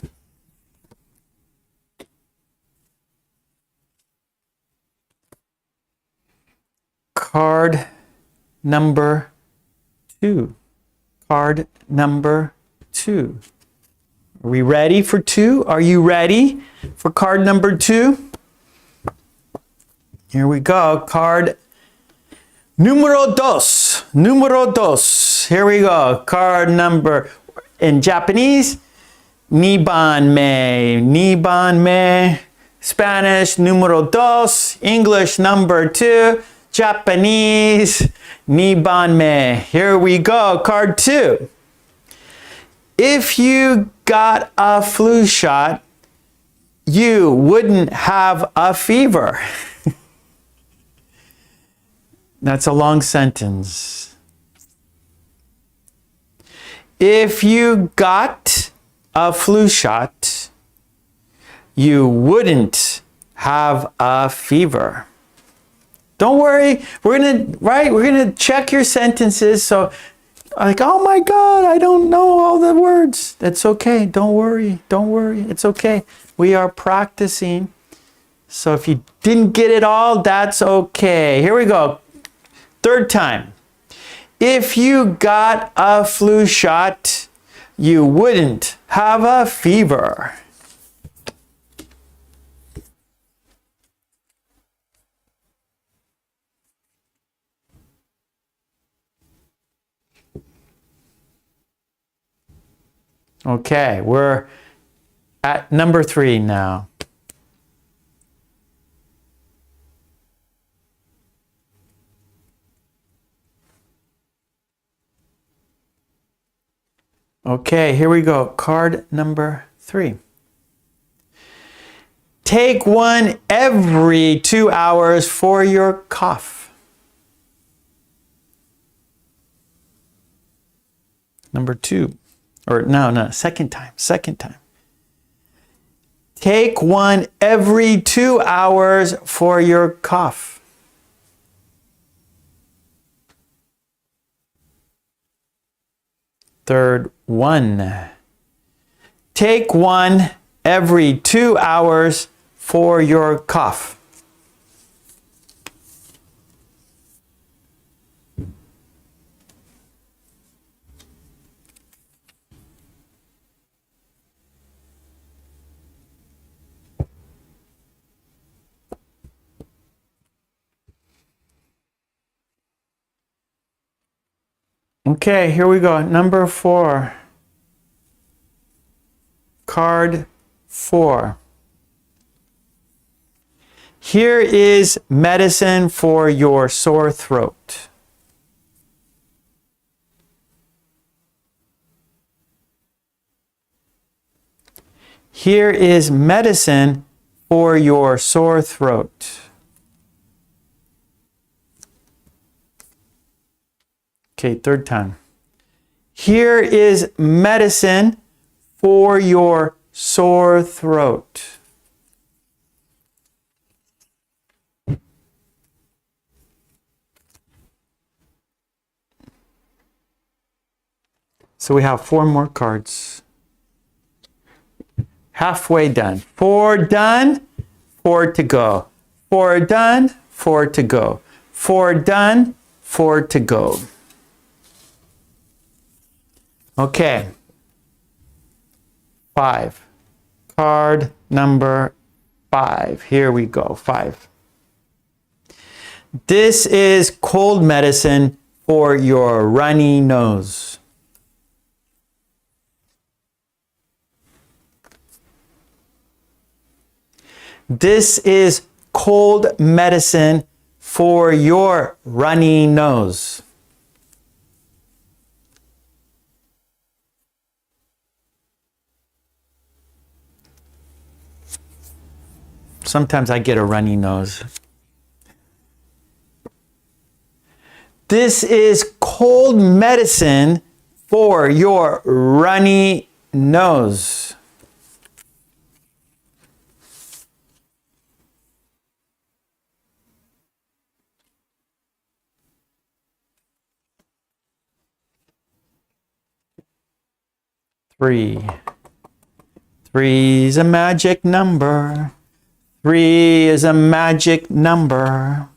Card number 2. Card number 2. Are we ready for 2? Are you ready for card number 2? Here we go. Card numero 2. Numero 2. Here we go. Card number, in Japanese, nibanme. Nibanme. Spanish, numero 2. English, number 2. Japanese, nibanme. Here we go. Card 2. If you got a flu shot, you wouldn't have a fever. That's a long sentence. If you got a flu shot, you wouldn't have a fever. Don't worry, we're gonna check your sentences. So, like, oh my God, I don't know all the words. That's okay. Don't worry. Don't worry. It's okay. We are practicing. So if you didn't get it all, that's okay. Here we go. 3rd time. If you got a flu shot, you wouldn't have a fever. Okay, we're at number 3 now. Okay, here we go. Card number 3. Take one every 2 hours for your cough. Number 2. Or no, second time. Take one every 2 hours for your cough. Third one. Take one every 2 hours for your cough. Okay, here we go. Number 4. Card 4. Here is medicine for your sore throat. Here is medicine for your sore throat. Okay, third time. Here is medicine for your sore throat. So we have 4 more cards. Halfway done. 4 done, 4 to go. 4 done, 4 to go. 4 done, 4 to go. Okay. 5. Card number 5. Here we go. 5. This is cold medicine for your runny nose. This is cold medicine for your runny nose. Sometimes I get a runny nose. This is cold medicine for your runny nose. Three. 3 is a magic number. 3 is a magic number.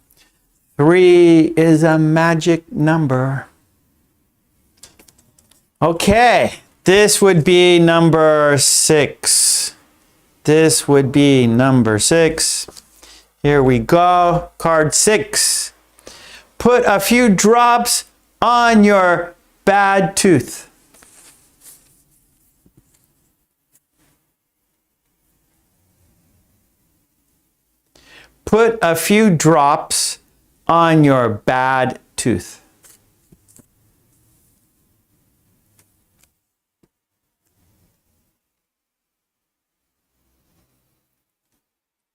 3 is a magic number. Okay, this would be number 6. This would be number 6. Here we go. Card 6. Put a few drops on your bad tooth. Put a few drops on your bad tooth.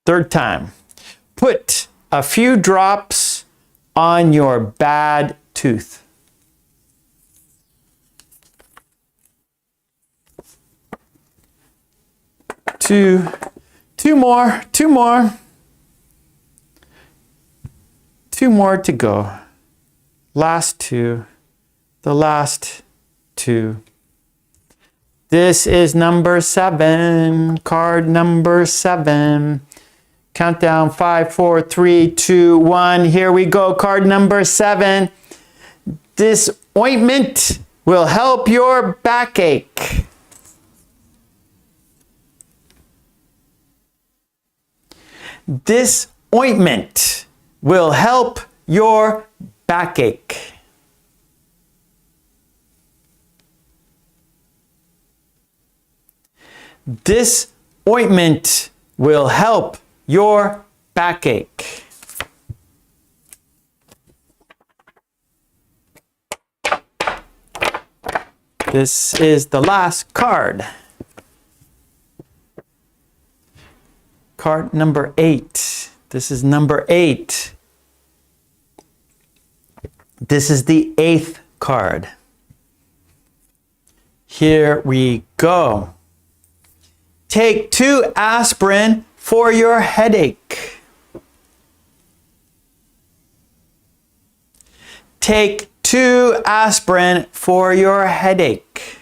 Third time. Put a few drops on your bad tooth. Two more. 2 more to go. Last 2. The last 2. This is number 7. Card number 7. Countdown 5, 4, 3, 2, 1. Here we go. Card number 7. This ointment will help your backache. This ointment will help your backache. This ointment will help your backache. This is the last card. Card number 8. This is number 8. This is the 8th card. Here we go. Take 2 aspirin for your headache. Take 2 aspirin for your headache.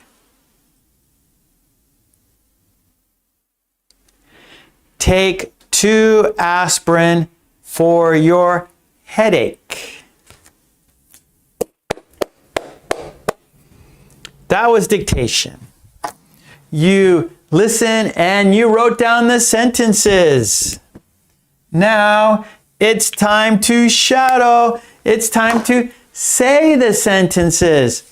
Take 2 aspirin for your headache. That was dictation. You listen and you wrote down the sentences. Now it's time to shadow. It's time to say the sentences.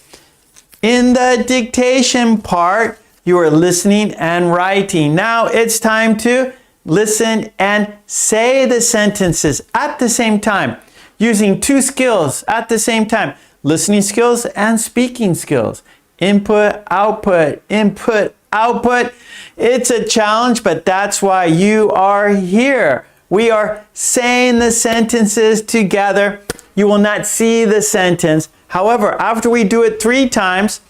In the dictation part, you are listening and writing. Now it's time to listen and say the sentences at the same time, using two skills at the same time, listening skills and speaking skills. Input, output, input, output. It's a challenge, but that's why you are here. We are saying the sentences together. You will not see the sentence. However, after we do it 3 times,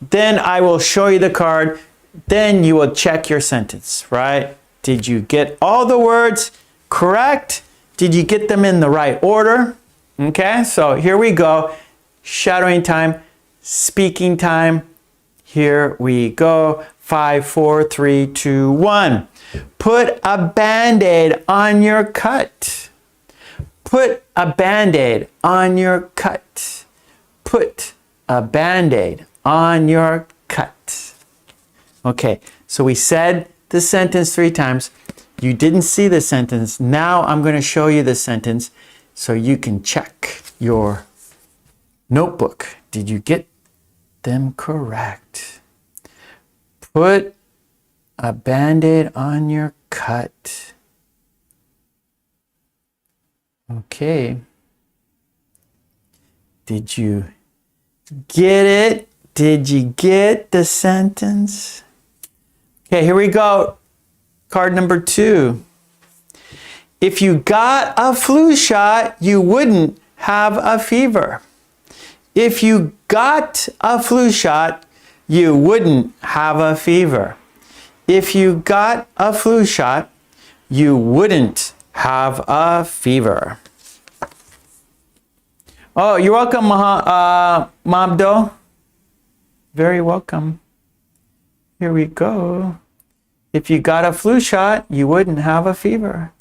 then I will show you the card. Then you will check your sentence, right? Did you get all the words correct? Did you get them in the right order? Okay, so here we go. Shadowing time, speaking time. Here we go. 5, 4, 3, 2, 1. Put a Band-Aid on your cut. Put a Band-Aid on your cut. Put a Band-Aid on your cut. Okay, so we said the sentence 3 times. You didn't see the sentence. Now I'm going to show you the sentence so you can check your notebook. Did you get them correct? Put a Band-Aid on your cut. Okay. Did you get it? Did you get the sentence? Okay, here we go. Card number 2. If you got a flu shot, you wouldn't have a fever. If you got a flu shot, you wouldn't have a fever. If you got a flu shot, you wouldn't have a fever. Oh, you're welcome, Mabdo. Very welcome. Here we go. If you got a flu shot, you wouldn't have a fever.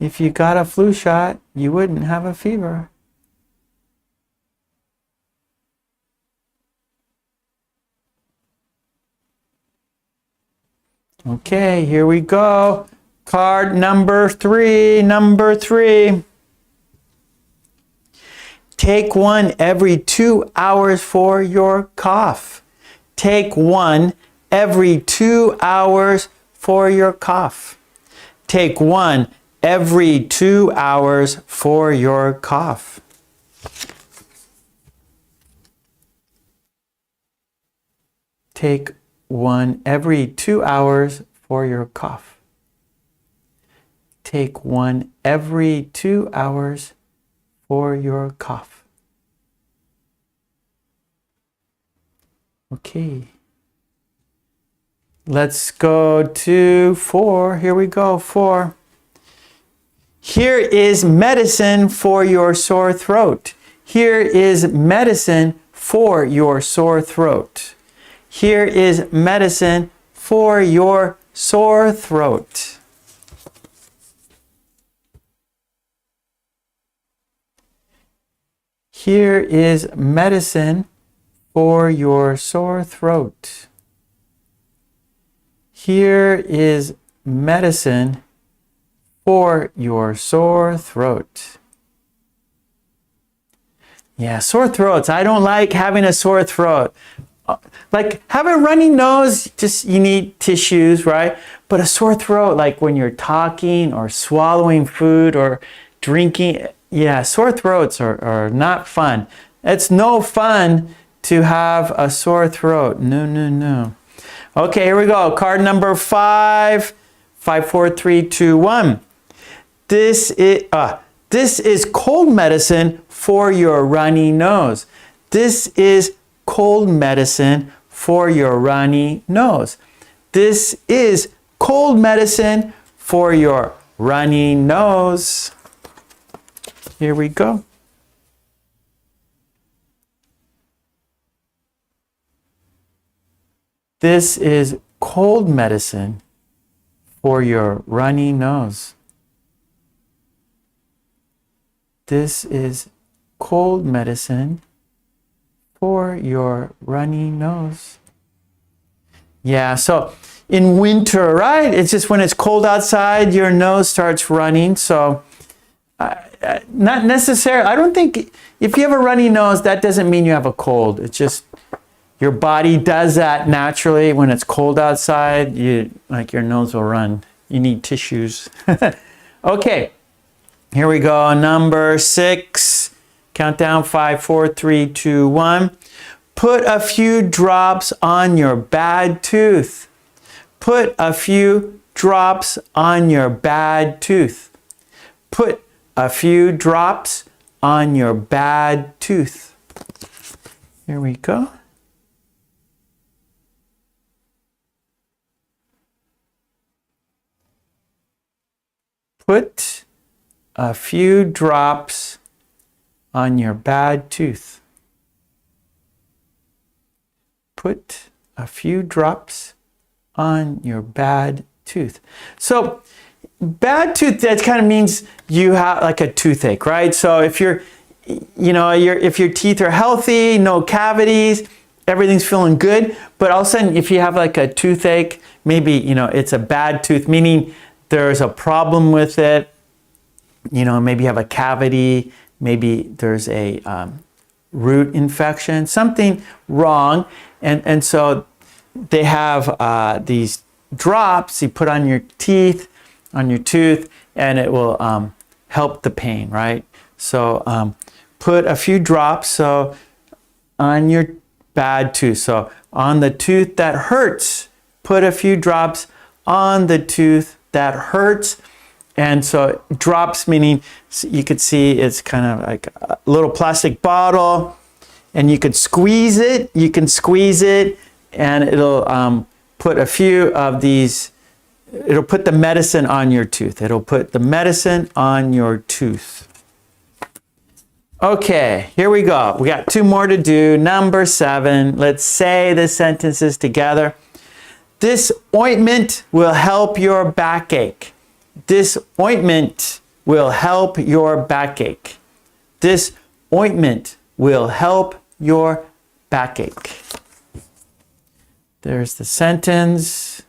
If you got a flu shot, you wouldn't have a fever. Okay, here we go. Card number 3. Number 3. Take one every 2 hours for your cough. Take one every 2 hours for your cough. Take one every 2 hours for your cough. Take one every 2 hours for your cough. Take one every 2 hours for your cough. Okay. Let's go to 4. Here we go, 4. Here is medicine for your sore throat. Here is medicine for your sore throat. Here is medicine for your sore throat. Here is medicine for your sore throat. Here is medicine for your sore throat. Yeah, sore throats. I don't like having a sore throat. Like have a runny nose, just you need tissues, right? But a sore throat, like when you're talking or swallowing food or drinking, yeah, sore throats are not fun. It's no fun to have a sore throat. No, no, no. Okay, here we go. Card number 5. 5, 4, 3, 2, 1. This is cold medicine for your runny nose. This is cold medicine for your runny nose. This is cold medicine for your runny nose. Here we go. This is cold medicine for your runny nose. This is cold medicine for your runny nose. Yeah, so in winter, right? It's just when it's cold outside, your nose starts running. So not necessarily. I don't think if you have a runny nose, that doesn't mean you have a cold. It's just your body does that naturally. When it's cold outside, like your nose will run. You need tissues. Okay, here we go. Number 6. Countdown 5, 4, 3, 2, 1. Put a few drops on your bad tooth. Put a few drops on your bad tooth. Put a few drops on your bad tooth. Here we go. Put a few drops on your bad tooth. Put a few drops on your bad tooth. So bad tooth, that kind of means you have like a toothache, right? So if if your teeth are healthy, no cavities, everything's feeling good, but all of a sudden if you have like a toothache, maybe, it's a bad tooth, meaning there's a problem with it, maybe you have a cavity, maybe there's a root infection, something wrong, and so they have these drops you put on your teeth, on your tooth, and it will help the pain, right? So put a few drops on your bad tooth. So on the tooth that hurts, put a few drops on the tooth that hurts. And so drops meaning you could see it's kind of like a little plastic bottle, and you could squeeze it. You can squeeze it, and it'll put a few of these. It'll put the medicine on your tooth. It'll put the medicine on your tooth. Okay, here we go. We got 2 more to do. Number 7. Let's say the sentences together. This ointment will help your backache. This ointment will help your backache. This ointment will help your backache. There's the sentence.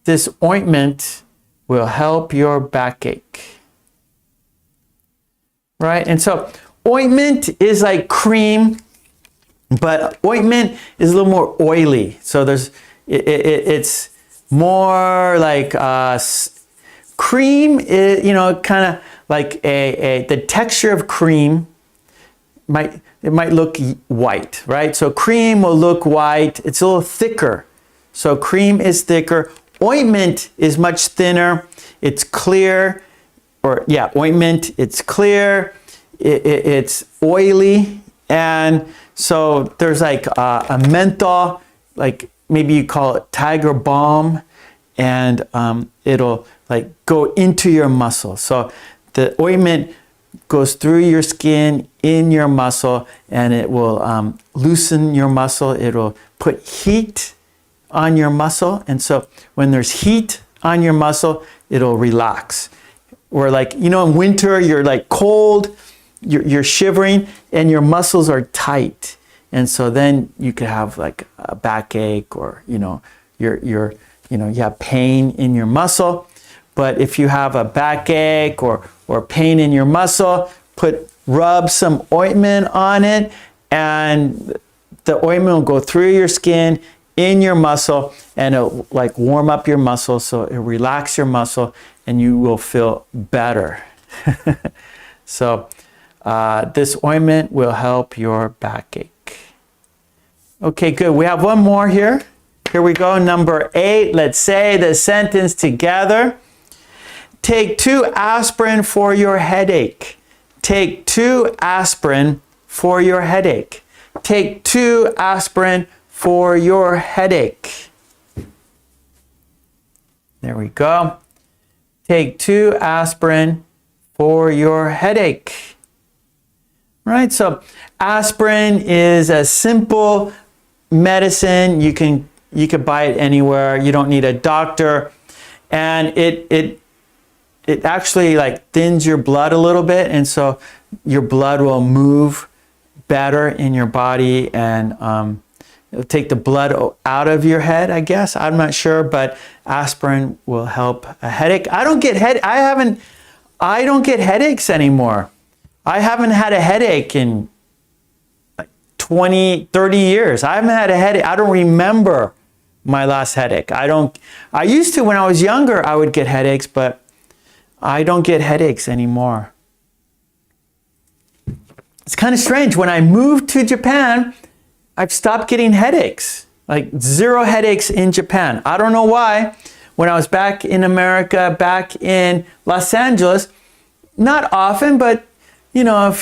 This ointment will help your backache. Right? And so ointment is like cream, but ointment is a little more oily. So it's more like cream is, kind of like the texture of cream might look white, right? So cream will look white. It's a little thicker. So cream is thicker. Ointment is much thinner. It's clear. Ointment, it's clear. It's oily. And so there's like a menthol, like maybe you call it tiger balm, and it'll like go into your muscle. So the ointment goes through your skin, in your muscle, and it will loosen your muscle. It'll put heat on your muscle. And so when there's heat on your muscle, it'll relax. Or like, in winter, you're like cold, you're shivering, and your muscles are tight. And so then you could have like a backache, or, you have pain in your muscle. But if you have a backache or pain in your muscle, rub some ointment on it, and the ointment will go through your skin, in your muscle, and it'll like warm up your muscle, so it'll relax your muscle, and you will feel better. So this ointment will help your backache. Okay, good. We have one more here. Here we go. Number 8. Let's say the sentence together. Take 2 aspirin for your headache. Take 2 aspirin for your headache. Take 2 aspirin for your headache. There we go. Take 2 aspirin for your headache. Right? So aspirin is a simple medicine. You can buy it anywhere. You don't need a doctor. And it actually like thins your blood a little bit, and so your blood will move better in your body, and it'll take the blood out of your head, I guess. I'm not sure, but aspirin will help a headache. I don't get I haven't I don't get headaches anymore. I haven't had a headache in like 20, 30 years. I haven't had a headache. I don't remember my last headache. I used to when I was younger, I would get headaches, but I don't get headaches anymore. It's kind of strange. When I moved to Japan, I've stopped getting headaches. Like 0 headaches in Japan. I don't know why. When I was back in America, back in Los Angeles, not often, but you know,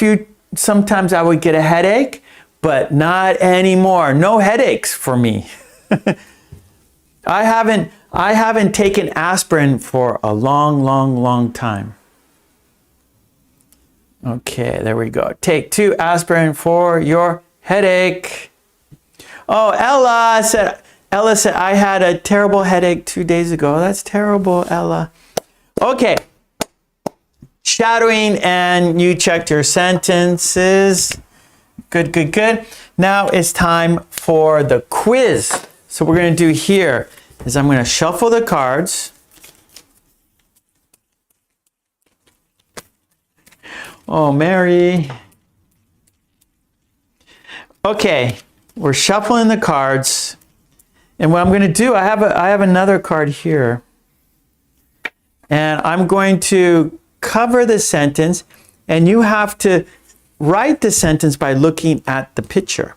sometimes I would get a headache, but not anymore. No headaches for me. I haven't taken aspirin for a long time. Okay, there we go. Take 2 aspirin for your headache. Oh, Ella said, I had a terrible headache 2 days ago. That's terrible, Ella. Okay. Shadowing, and you checked your sentences. Good. Now it's time for the quiz. So what we're going to do here is I'm going to shuffle the cards. Oh, Mary. Okay, we're shuffling the cards. And what I'm going to do, I have another card here. And I'm going to cover the sentence, and you have to write the sentence by looking at the picture.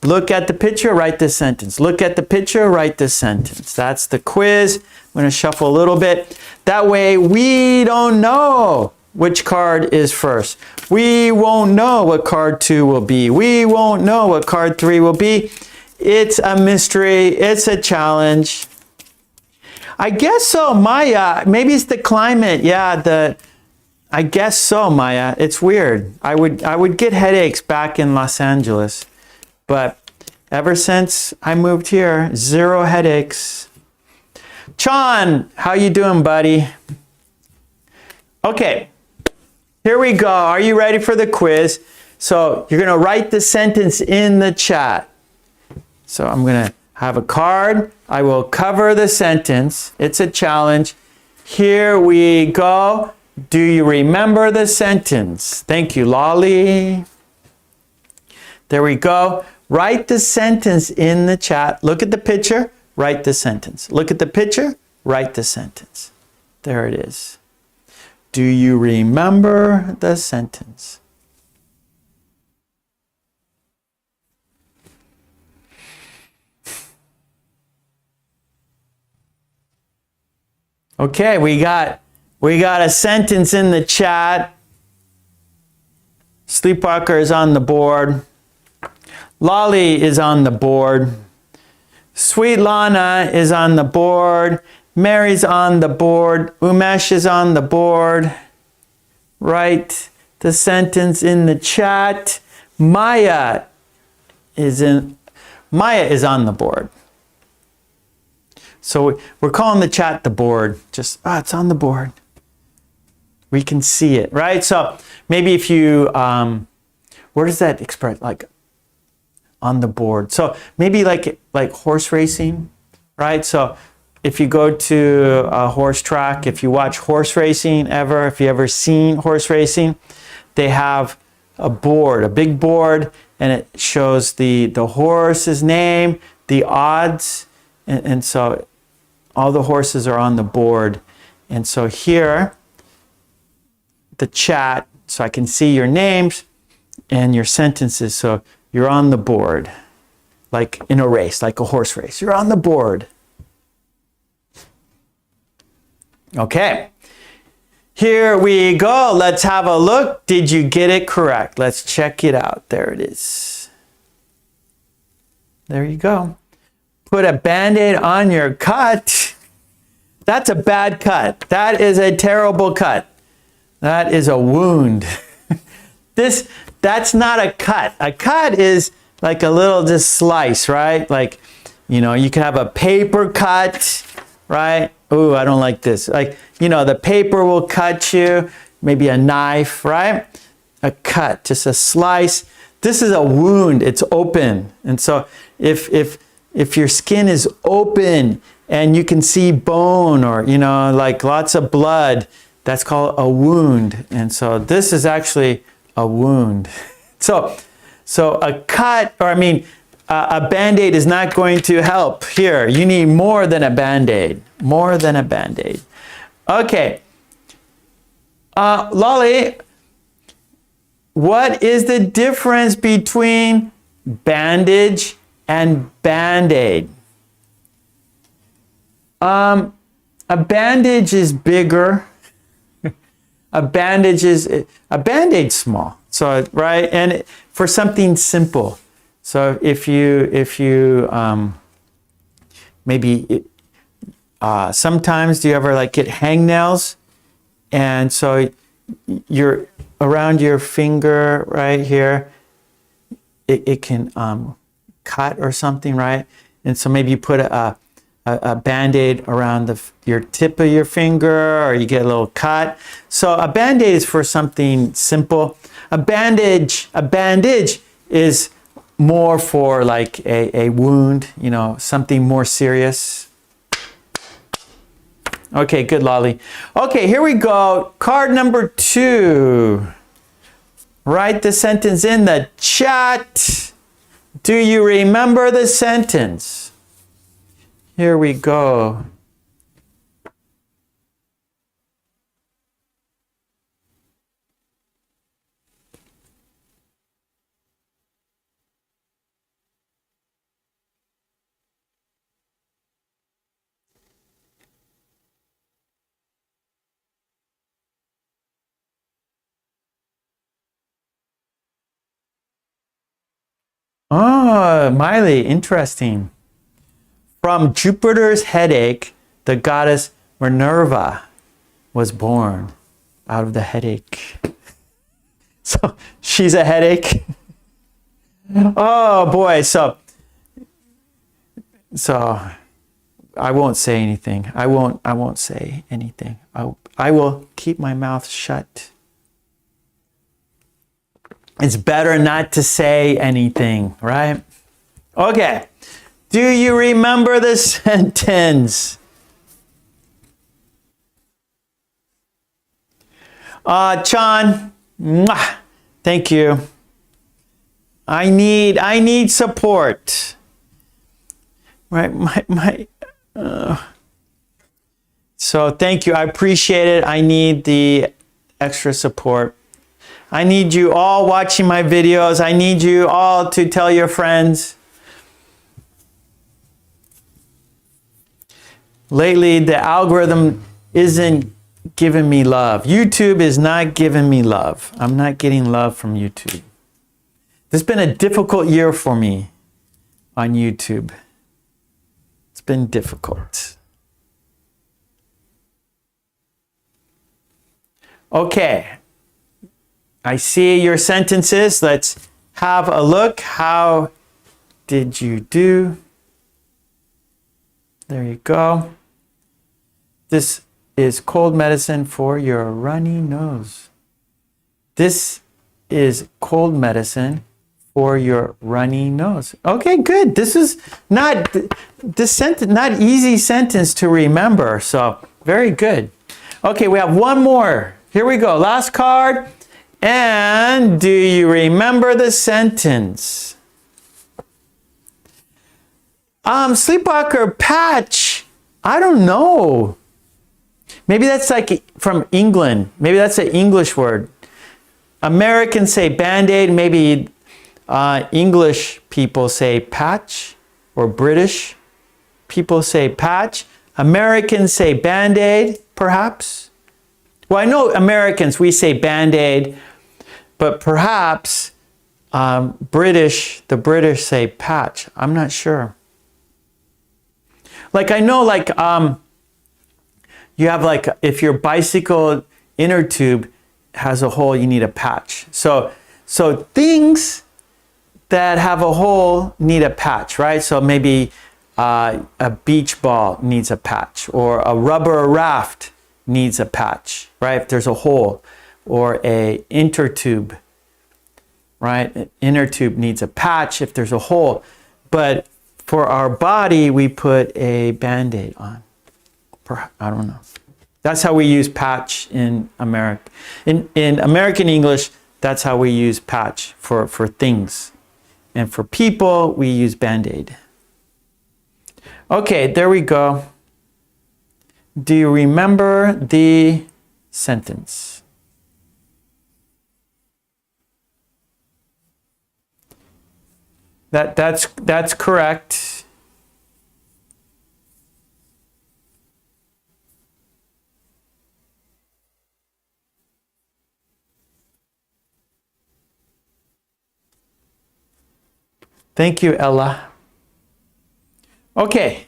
Look at the picture, write the sentence. Look at the picture, write the sentence. That's the quiz. I'm going to shuffle a little bit. That way we don't know which card is first. We won't know what card 2 will be. We won't know what card 3 will be. It's a mystery. It's a challenge. I guess so, Maya. Maybe it's the climate. Yeah, I guess so, Maya. It's weird. I would get headaches back in Los Angeles. But ever since I moved here, 0 headaches. Chan, how you doing, buddy? Okay, here we go. Are you ready for the quiz? So you're going to write the sentence in the chat. So I'm going to have a card. I will cover the sentence. It's a challenge. Here we go. Do you remember the sentence? Thank you, Lolly. There we go. Write the sentence in the chat. Look at the picture, write the sentence. Look at the picture, write the sentence. There it is. Do you remember the sentence? Okay, we got a sentence in the chat. Sleepwalker is on the board. Lolly is on the board. Sweet Lana is on the board. Mary's on the board. Umesh is on the board. Write the sentence in the chat. Maya is on the board. So we're calling the chat the board. Just, it's on the board. We can see it, right? So maybe if you, where does that express? Like on the board. So maybe like horse racing, right? So if you go to a horse track, if you watch horse racing ever, if you ever seen horse racing, they have a board, a big board, and it shows the horse's name, the odds, and so all the horses are on the board. And so here, the chat, so I can see your names and your sentences. So you're on the board, like in a race, like a horse race. You're on the board. Okay, here we go. Let's have a look. Did you get it correct? Let's check it out. There it is. There you go. Put a Band-Aid on your cut. That's a bad cut. That is a terrible cut. That is a wound. That's not a cut. A cut is like a little just slice, right? Like, you know, you can have a paper cut, right? Ooh, I don't like this. Like, you know, the paper will cut you, maybe a knife, right? A cut, just a slice. This is a wound, it's open. And so if your skin is open and you can see bone or, you know, like lots of blood, That's called a wound. And so this is actually a wound. So a cut, or I mean, a Band-Aid is not going to help here. You need more than a Band-Aid. More than a Band-Aid. Okay. Lolly, what is the difference between bandage and Band-Aid? A bandage is bigger. A Band-Aid's small. So, right? And for something simple. So if you maybe sometimes do you ever like get hangnails, and so you're around your finger right here, it can cut or something, right? And so maybe you put a Band-Aid around your tip of your finger, or you get a little cut. So a Band-Aid is for something simple. A bandage is more for like a wound, you know, something more serious. Okay, good, Lolly. Okay, here we go. Card number 2. Write the sentence in the chat. Do you remember the sentence? Here we go. Oh, Miley, interesting. From Jupiter's headache, the goddess Minerva was born out of the headache. So she's a headache. Oh boy, so I won't say anything. I won't say anything. I will keep my mouth shut. It's better not to say anything, right? Okay. Do you remember the sentence? Chan, mwah, thank you. I need support. Right, so thank you. I appreciate it. I need the extra support. I need you all watching my videos. I need you all to tell your friends. Lately, the algorithm isn't giving me love. YouTube is not giving me love. I'm not getting love from YouTube. This has been a difficult year for me on YouTube. It's been difficult. Okay. I see your sentences. Let's have a look. How did you do? There you go. This is cold medicine for your runny nose. This is cold medicine for your runny nose. Okay, good. This is not easy sentence to remember. So very good. Okay, we have one more. Here we go. Last card. And do you remember the sentence? Sleepwalker patch. I don't know. Maybe that's like from England. Maybe that's an English word. Americans say Band-Aid. Maybe English people say patch, or British people say patch. Americans say Band-Aid, perhaps. Well, I know Americans, we say Band-Aid, but perhaps the British say patch. I'm not sure. Like I know, like you have like, if your bicycle inner tube has a hole, you need a patch. So things that have a hole need a patch, right? So maybe a beach ball needs a patch, or a rubber raft needs a patch, right? If there's a hole, or a inner tube, right? An inner tube needs a patch if there's a hole. But for our body, we put a Band-Aid on. I don't know. That's how we use patch in America. In American English, that's how we use patch for things. And for people, we use Band-Aid. Okay, there we go. Do you remember the sentence? That's correct. Thank you, Ella. Okay.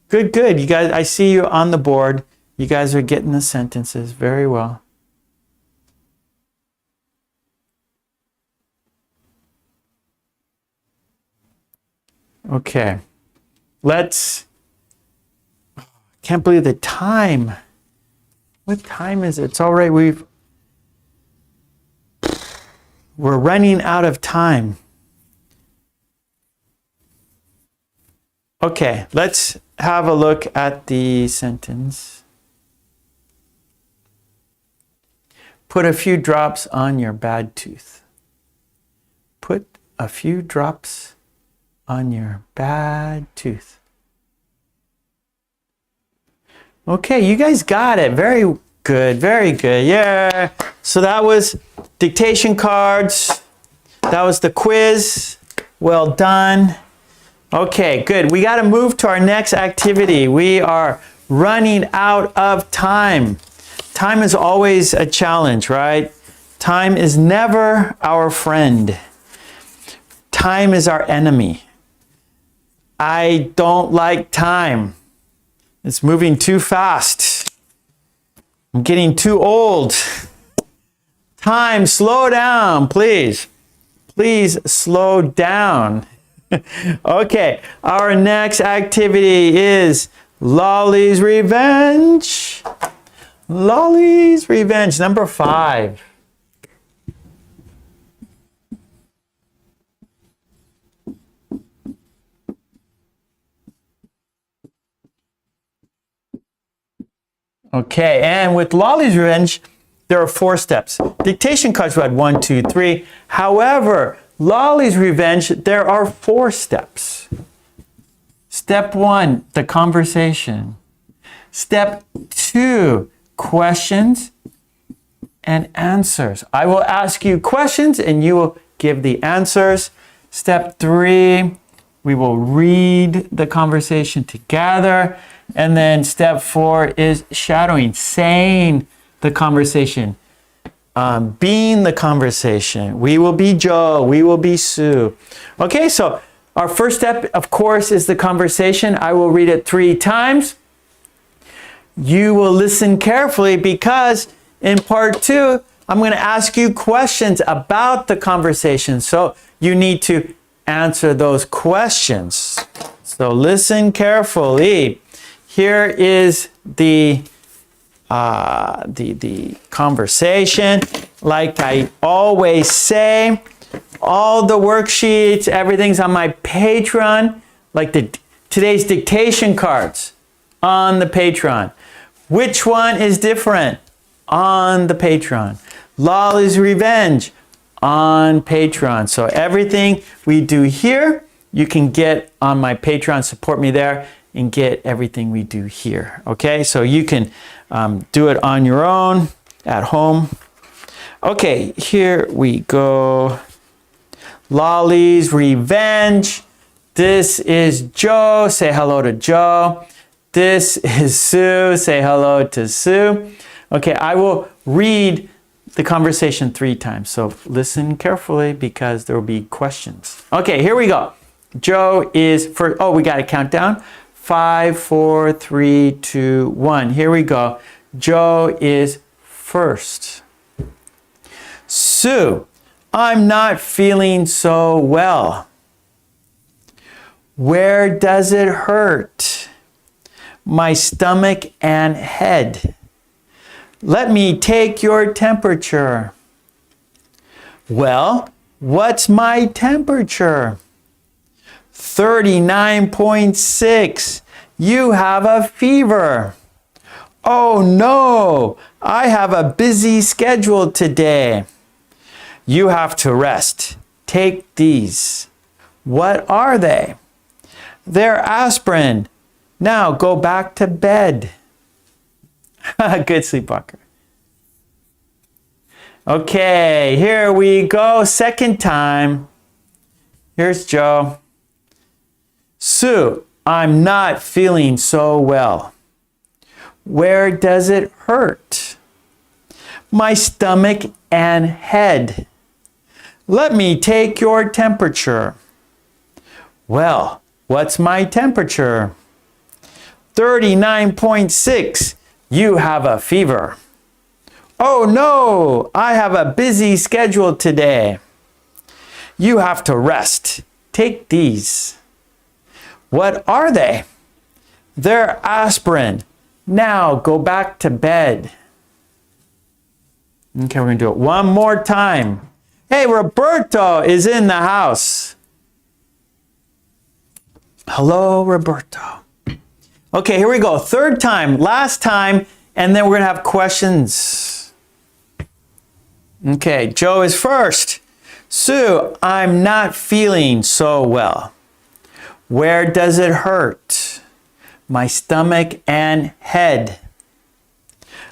Good, good. You guys, I see you on the board. You guys are getting the sentences very well. Okay. Can't believe the time. What time is it? It's all right. We're running out of time. Okay, let's have a look at the sentence. Put a few drops on your bad tooth. Put a few drops on your bad tooth. Okay, you guys got it. Very good, very good. Yeah. So that was dictation cards. That was the quiz. Well done. Okay, good. We got to move to our next activity. We are running out of time. Time is always a challenge, right? Time is never our friend. Time is our enemy. I don't like time. It's moving too fast. I'm getting too old. Time, slow down, please. Please slow down. Okay, our next activity is Lolly's Revenge. Lolly's Revenge, number 5. Okay, and with Lolly's Revenge, there are 4 steps. Dictation cards we had 1, 2, 3. However, Lolly's Revenge, there are 4 steps. Step 1, the conversation. Step 2, questions and answers. I will ask you questions and you will give the answers. Step 3, we will read the conversation together. And then step 4 is shadowing, saying the conversation. Being the conversation. We will be Joe. We will be Sue. Okay, so our first step, of course, is the conversation. I will read it 3 times. You will listen carefully because in part 2, I'm going to ask you questions about the conversation. So you need to answer those questions. So listen carefully. Here is the conversation. Like I always say, all the worksheets, everything's on my Patreon, like today's dictation cards on the Patreon. Which one is different? On the Patreon. Lolly's Revenge on Patreon. So everything we do here, you can get on my Patreon. Support me there and get everything we do here. Okay, so you can do it on your own at home. Okay, here we go. Lolly's Revenge. This is Joe. Say hello to Joe. This is Sue. Say hello to Sue. Okay, I will read the conversation 3 times. So listen carefully because there will be questions. Okay, here we go. Joe is first. Oh, we got a countdown. 5, 4, 3, 2, 1. Here we go. Joe is first. Sue, I'm not feeling so well. Where does it hurt? My stomach and head. Let me take your temperature. Well, what's my temperature? 39.6. You have a fever. Oh no, I have a busy schedule today. You have to rest. Take these. What are they? They're aspirin. Now go back to bed. Good sleepwalker. Okay, here we go. Second time. Here's Joe. Sue, I'm not feeling so well. Where does it hurt? My stomach and head. Let me take your temperature. Well, what's my temperature? 39.6. You have a fever. Oh no, I have a busy schedule today. You have to rest. Take these. What are they? They're aspirin. Now go back to bed. Okay, we're going to do it one more time. Hey, Roberto is in the house. Hello, Roberto. Okay, here we go. Third time, last time, and then we're going to have questions. Okay, Joe is first. Sue, I'm not feeling so well. Where does it hurt? My stomach and head.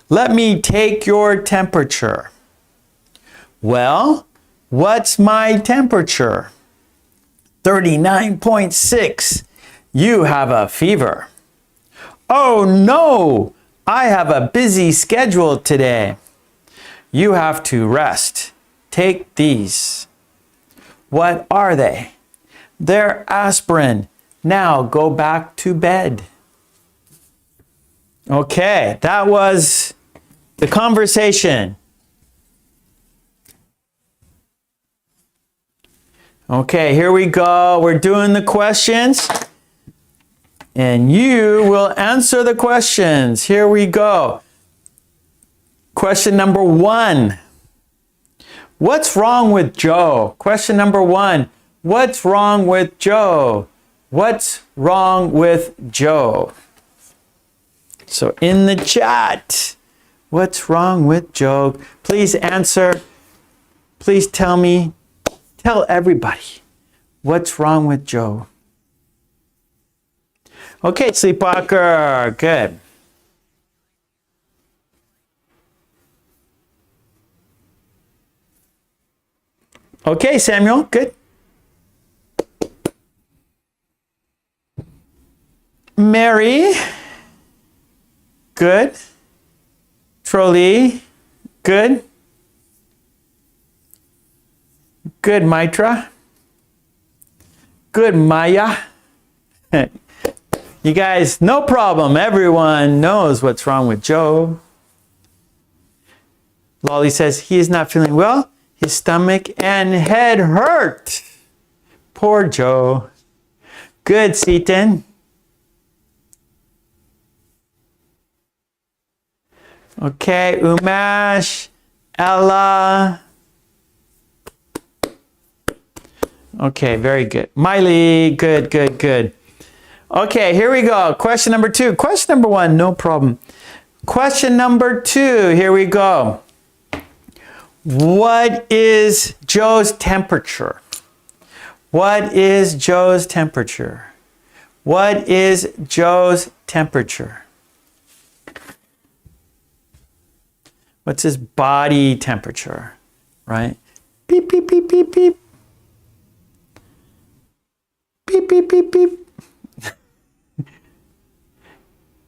Let me take your temperature. Well, what's my temperature? 39.6. You have a fever. Oh no, I have a busy schedule today. You have to rest. Take these. What are they? They're aspirin. Now go back to bed. Okay, that was the conversation. Okay, here we go. We're doing the questions. And you will answer the questions. Here we go. Question number 1. What's wrong with Joe? Question number 1. What's wrong with Joe? What's wrong with Joe? So in the chat, what's wrong with Joe? Please answer. Please tell me, tell everybody, what's wrong with Joe? Okay, Sleepwalker, good. Okay, Samuel, good. Mary, good. Trolley, good. Good, Mitra. Good, Maya. You guys, no problem. Everyone knows what's wrong with Joe. Lolly says he is not feeling well. His stomach and head hurt. Poor Joe. Good, Seaton. Okay, Umash, Ella. Okay, very good. Miley, good, good, good. Okay, here we go. Question number 2. Question number 1, no problem. Question number 2, here we go. What is Joe's temperature? What is Joe's temperature? What is Joe's temperature? What's his body temperature, right? Beep, beep, beep, beep, beep. Beep, beep, beep, beep.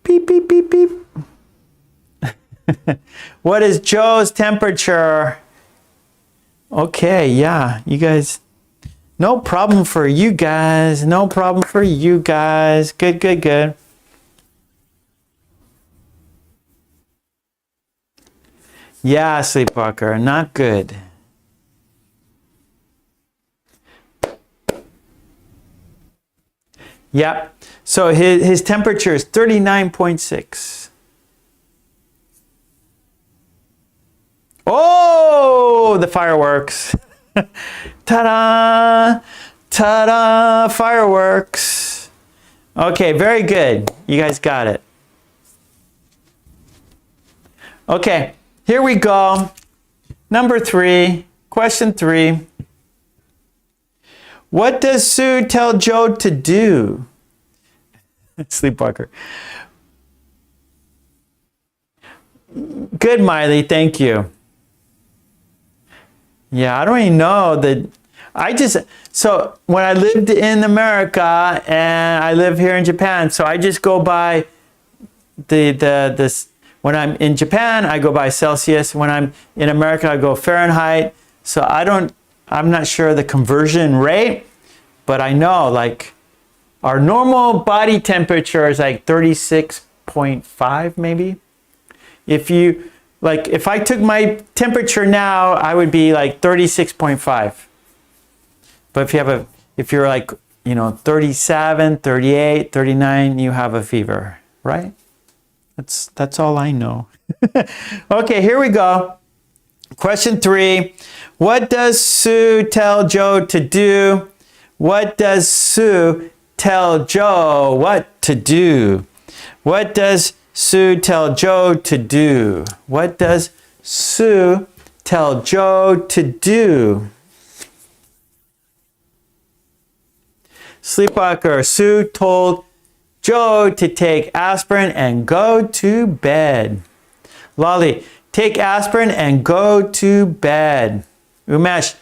Beep, beep, beep, beep. What is Joe's temperature? Okay, yeah, you guys, no problem for you guys. No problem for you guys. Good, good, good. Yeah, Sleepwalker, not good. Yep. So his temperature is 39.6. Oh, the fireworks. Ta-da! Ta-da! Fireworks. Okay, very good. You guys got it. Okay, here we go. Number 3, question 3. What does Sue tell Joe to do? Sleepwalker. Good, Miley, thank you. Yeah, I don't even know that. So when I lived in America and I live here in Japan, so I just go by when I'm in Japan, I go by Celsius. When I'm in America, I go Fahrenheit. So I'm not sure the conversion rate, but I know like our normal body temperature is like 36.5 maybe. If I took my temperature now, I would be like 36.5. But if you're like, 37, 38, 39, you have a fever, right? That's all I know. Okay, here we go. Question 3. What does Sue tell Joe to do? What does Sue tell Joe what to do? What does Sue tell Joe to do? What does Sue tell Joe to do? Sleepwalker. Sue told Joe to take aspirin and go to bed. Lolly. Take aspirin and go to bed. Umesh.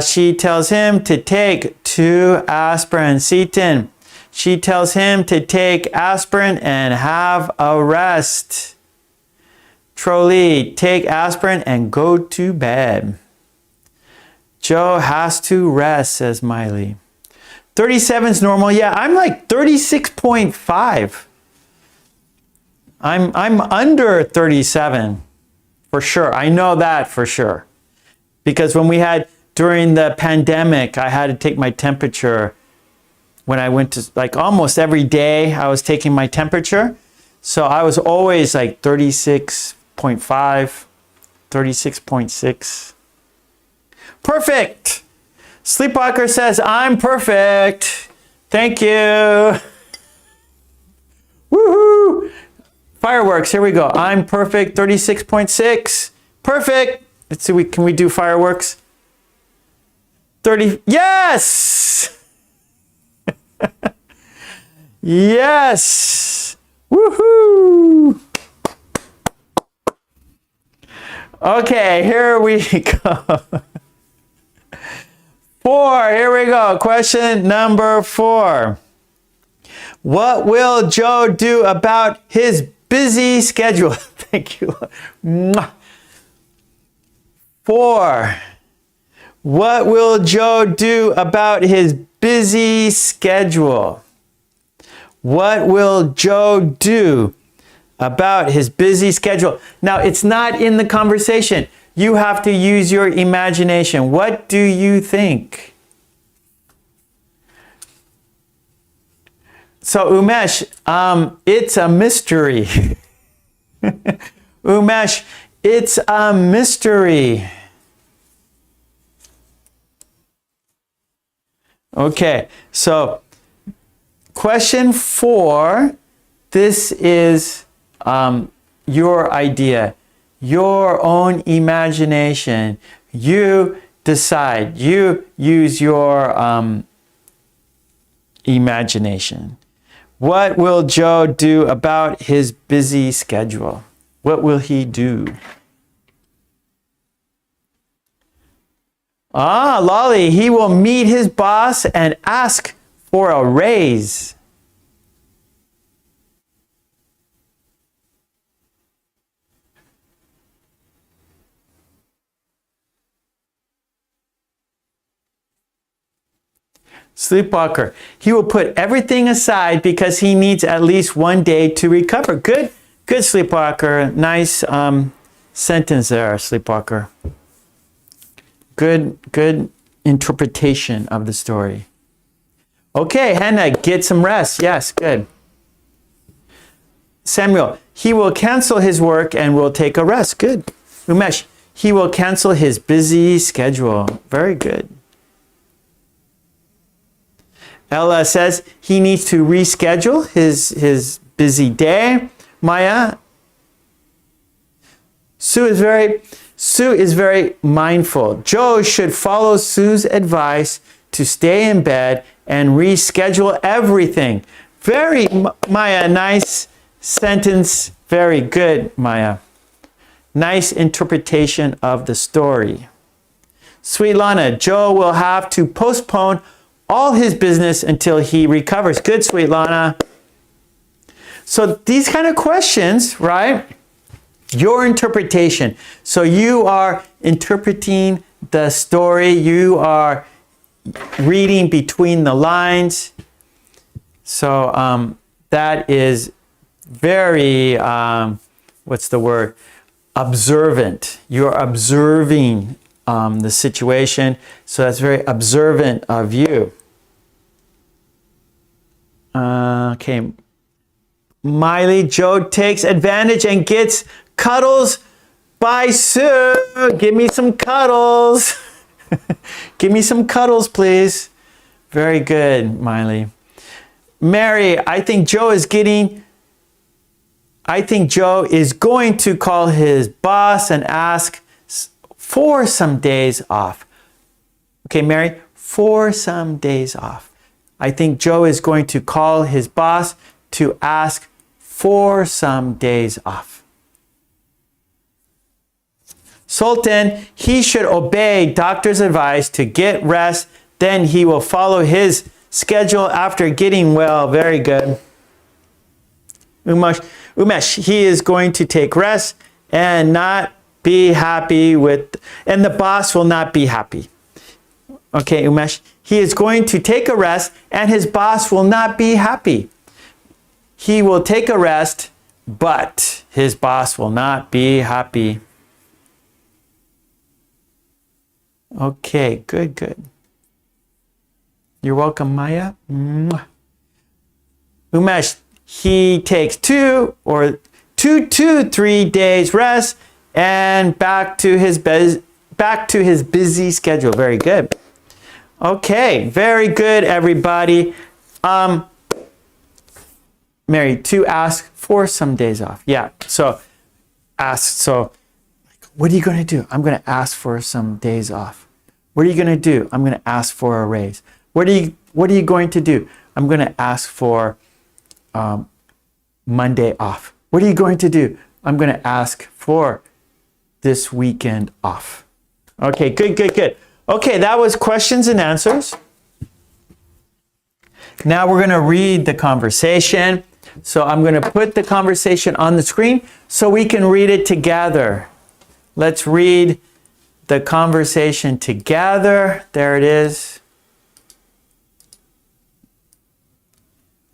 She tells him to take 2 aspirin. Seaton. She tells him to take aspirin and have a rest. Trolley. Take aspirin and go to bed. Joe has to rest, says Miley. 37 is normal. Yeah, I'm like 36.5. I'm under 37 for sure. I know that for sure. Because during the pandemic, I had to take my temperature when I went to, like almost every day I was taking my temperature. So I was always like 36.5, 36.6. Perfect. Sleepwalker says, I'm perfect. Thank you. Woohoo. Fireworks, here we go. I'm perfect, 36.6. Perfect. Let's see, can we do fireworks? 30, yes! Yes! Woohoo! Okay, here we go. 4, here we go. Question number 4. What will Joe do about his busy schedule? Thank you. 4. What will Joe do about his busy schedule? What will Joe do about his busy schedule? Now, it's not in the conversation. You have to use your imagination. What do you think? So, Umesh, it's a mystery. Umesh, it's a mystery. Okay, so question 4, this is your idea, your own imagination. You decide, you use your imagination. What will Joe do about his busy schedule? What will he do? Lolly, he will meet his boss and ask for a raise. Sleepwalker, he will put everything aside because he needs at least 1 day to recover. Good, Sleepwalker. Nice sentence there, Sleepwalker. Good interpretation of the story. Okay, Hannah, get some rest. Yes, good. Samuel, he will cancel his work and will take a rest. Good. Umesh, he will cancel his busy schedule. Very good. Ella says he needs to reschedule his busy day. Maya, Sue is very mindful. Joe should follow Sue's advice to stay in bed and reschedule everything. Very, Maya, nice sentence. Very good, Maya. Nice interpretation of the story. Sweet Lana, Joe will have to postpone all his business until he recovers. Good, Sweet Lana. So these kind of questions, right? Your interpretation. So you are interpreting the story. You are reading between the lines. So that is very, what's the word? Observant. You're observing the situation. So that's very observant of you. Okay. Miley, Joe takes advantage and gets cuddles by Sue. Give me some cuddles. Give me some cuddles, please. Very good, Miley. Mary, I think Joe is going to call his boss and ask for some days off. Okay, Mary, for some days off. I think Joe is going to call his boss to ask for some days off. Sultan, he should obey doctor's advice to get rest. Then he will follow his schedule after getting well. Very good. Umesh, he is going to take rest and not be happy and the boss will not be happy. Okay, Umesh, he is going to take a rest and his boss will not be happy. He will take a rest, but his boss will not be happy. Okay, good. You're welcome, Maya. Umesh, he takes 2 to 3 days rest and back to his busy schedule. Very good. Okay, very good, everybody. Mary, to ask for some days off. Yeah, so what are you going to do? I'm going to ask for some days off. What are you going to do? I'm going to ask for a raise. What are you going to do? I'm going to ask for Monday off. What are you going to do? I'm going to ask for this weekend off. Okay, good. Okay, that was questions and answers. Now we're going to read the conversation. So I'm going to put the conversation on the screen so we can read it together. Let's read the conversation together. There it is.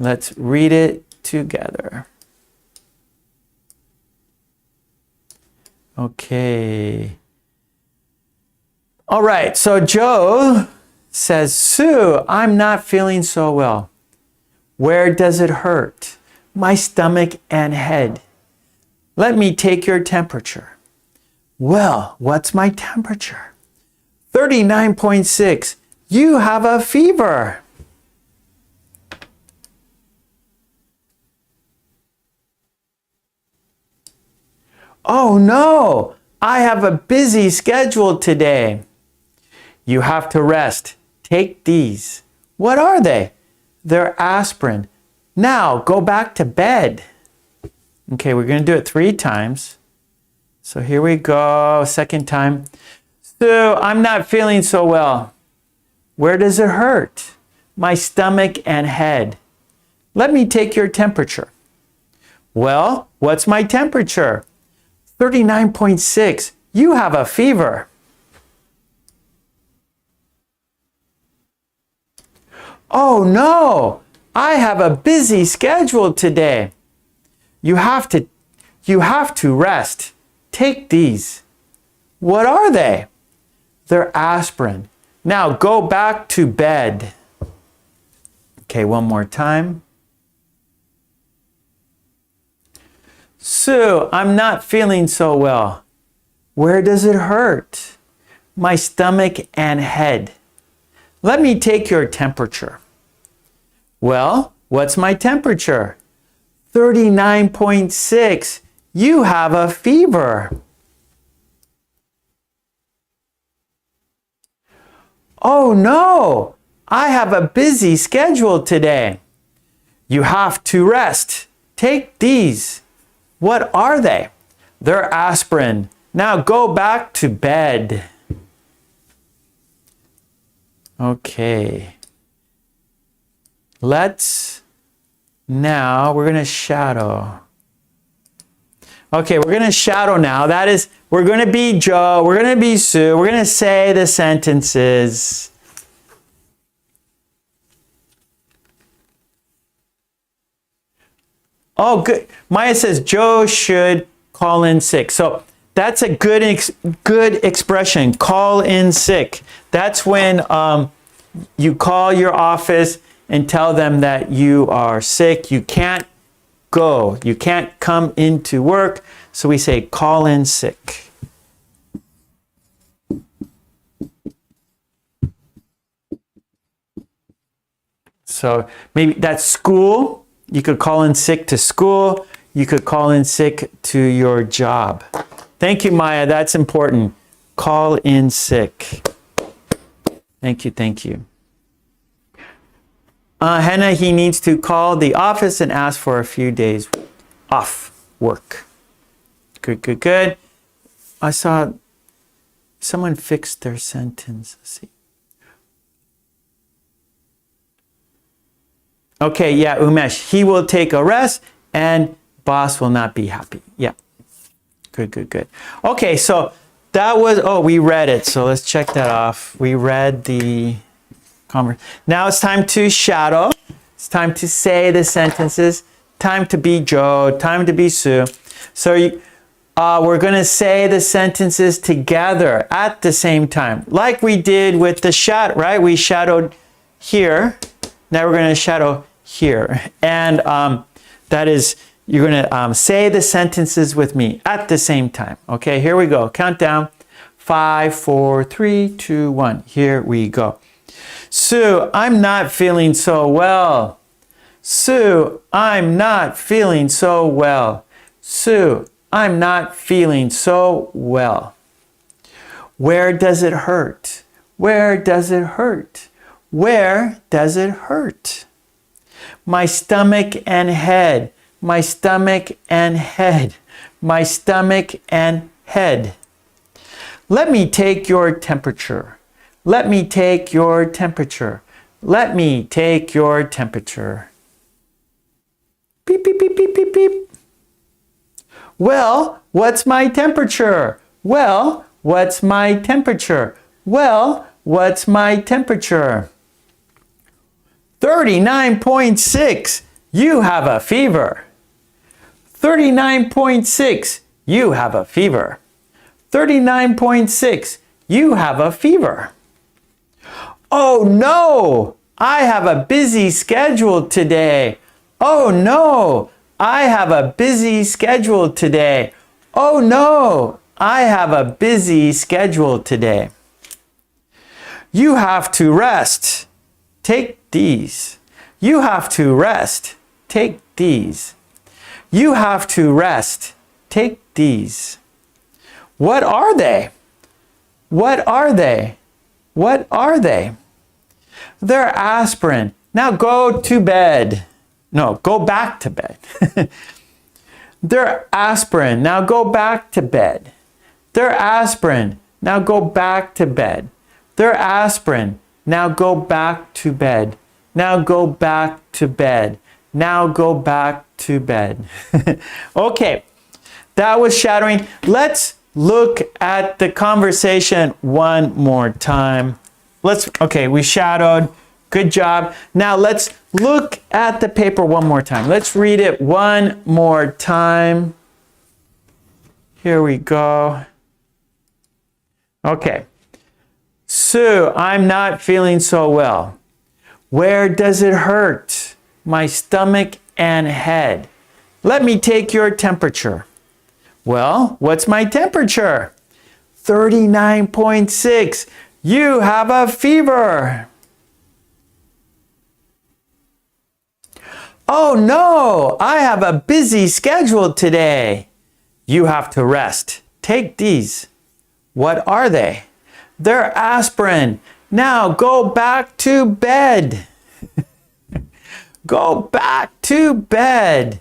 Let's read it together. Okay. All right, so Joe says, Sue, I'm not feeling so well. Where does it hurt? My stomach and head. Let me take your temperature. Well, what's my temperature? 39.6. You have a fever. Oh no, I have a busy schedule today. You have to rest. Take these. What are they? They're aspirin. Now go back to bed. Okay, we're going to do it 3 times. So here we go. Second time. Sue, I'm not feeling so well. Where does it hurt? My stomach and head. Let me take your temperature. Well, what's my temperature? 39.6. You have a fever. Oh no, I have a busy schedule today. You have to rest. Take these. What are they? They're aspirin. Now go back to bed. Okay, one more time. Sue, I'm not feeling so well. Where does it hurt? My stomach and head. Let me take your temperature. Well, what's my temperature? 39.6. You have a fever. Oh no, I have a busy schedule today. You have to rest. Take these. What are they? They're aspirin. Now go back to bed. Okay. Now we're going to shadow. Okay, we're going to shadow now. That is, we're going to be Joe, we're going to be Sue, we're going to say the sentences. Oh, good. Maya says Joe should call in sick. So that's a good expression, call in sick. That's when you call your office and tell them that you are sick. You can't go. You can't come into work. So we say call in sick. So maybe that's school. You could call in sick to school. You could call in sick to your job. Thank you, Maya. That's important. Call in sick. Thank you. Thank you. Hannah, he needs to call the office and ask for a few days off work. Good, good, good. I saw someone fixed their sentence. Let's see. Okay, yeah, Umesh. He will take a rest and boss will not be happy. Yeah. Good, good, good. Okay, so that was, oh, we read it. So let's check that off. We read the conversation. Now it's time to shadow. It's time to say the sentences. Time to be Joe. Time to be Sue. So we're going to say the sentences together at the same time. Like we did with the shadow, right? We shadowed here. Now we're going to shadow here. And that is, you're going to say the sentences with me at the same time. Okay, here we go. Countdown. 5, 4, 3, 2, 1. Here we go. Sue, I'm not feeling so well. Sue, I'm not feeling so well. Sue, I'm not feeling so well. Where does it hurt? Where does it hurt? Where does it hurt? My stomach and head. My stomach and head. My stomach and head. Let me take your temperature. Let me take your temperature. Let me take your temperature. Beep, beep, beep, beep, beep, beep. Well, what's my temperature? Well, what's my temperature? Well, what's my temperature? 39.6. You have a fever. 39.6. You have a fever. 39.6. You have a fever. Oh no, I have a busy schedule today. Oh no, I have a busy schedule today. Oh no, I have a busy schedule today. You have to rest. Take these. You have to rest. Take these. You have to rest. Take these. What are they? What are they? What are they? They're aspirin. Now go to bed. No, go back to bed. They're aspirin. Now go back to bed. They're aspirin. Now go back to bed. They're aspirin. Now go back to bed. Now go back to bed. Now go back to bed. Okay, that was shadowing. Let's look at the conversation one more time. Okay, we shadowed. Good job. Now let's look at the paper one more time. Let's read it one more time. Here we go. Okay. Sue, I'm not feeling so well. Where does it hurt? My stomach and head. Let me take your temperature. Well, what's my temperature? 39.6. You have a fever. Oh no, I have a busy schedule today. You have to rest. Take these. What are they? They're aspirin. Now go back to bed. Go back to bed.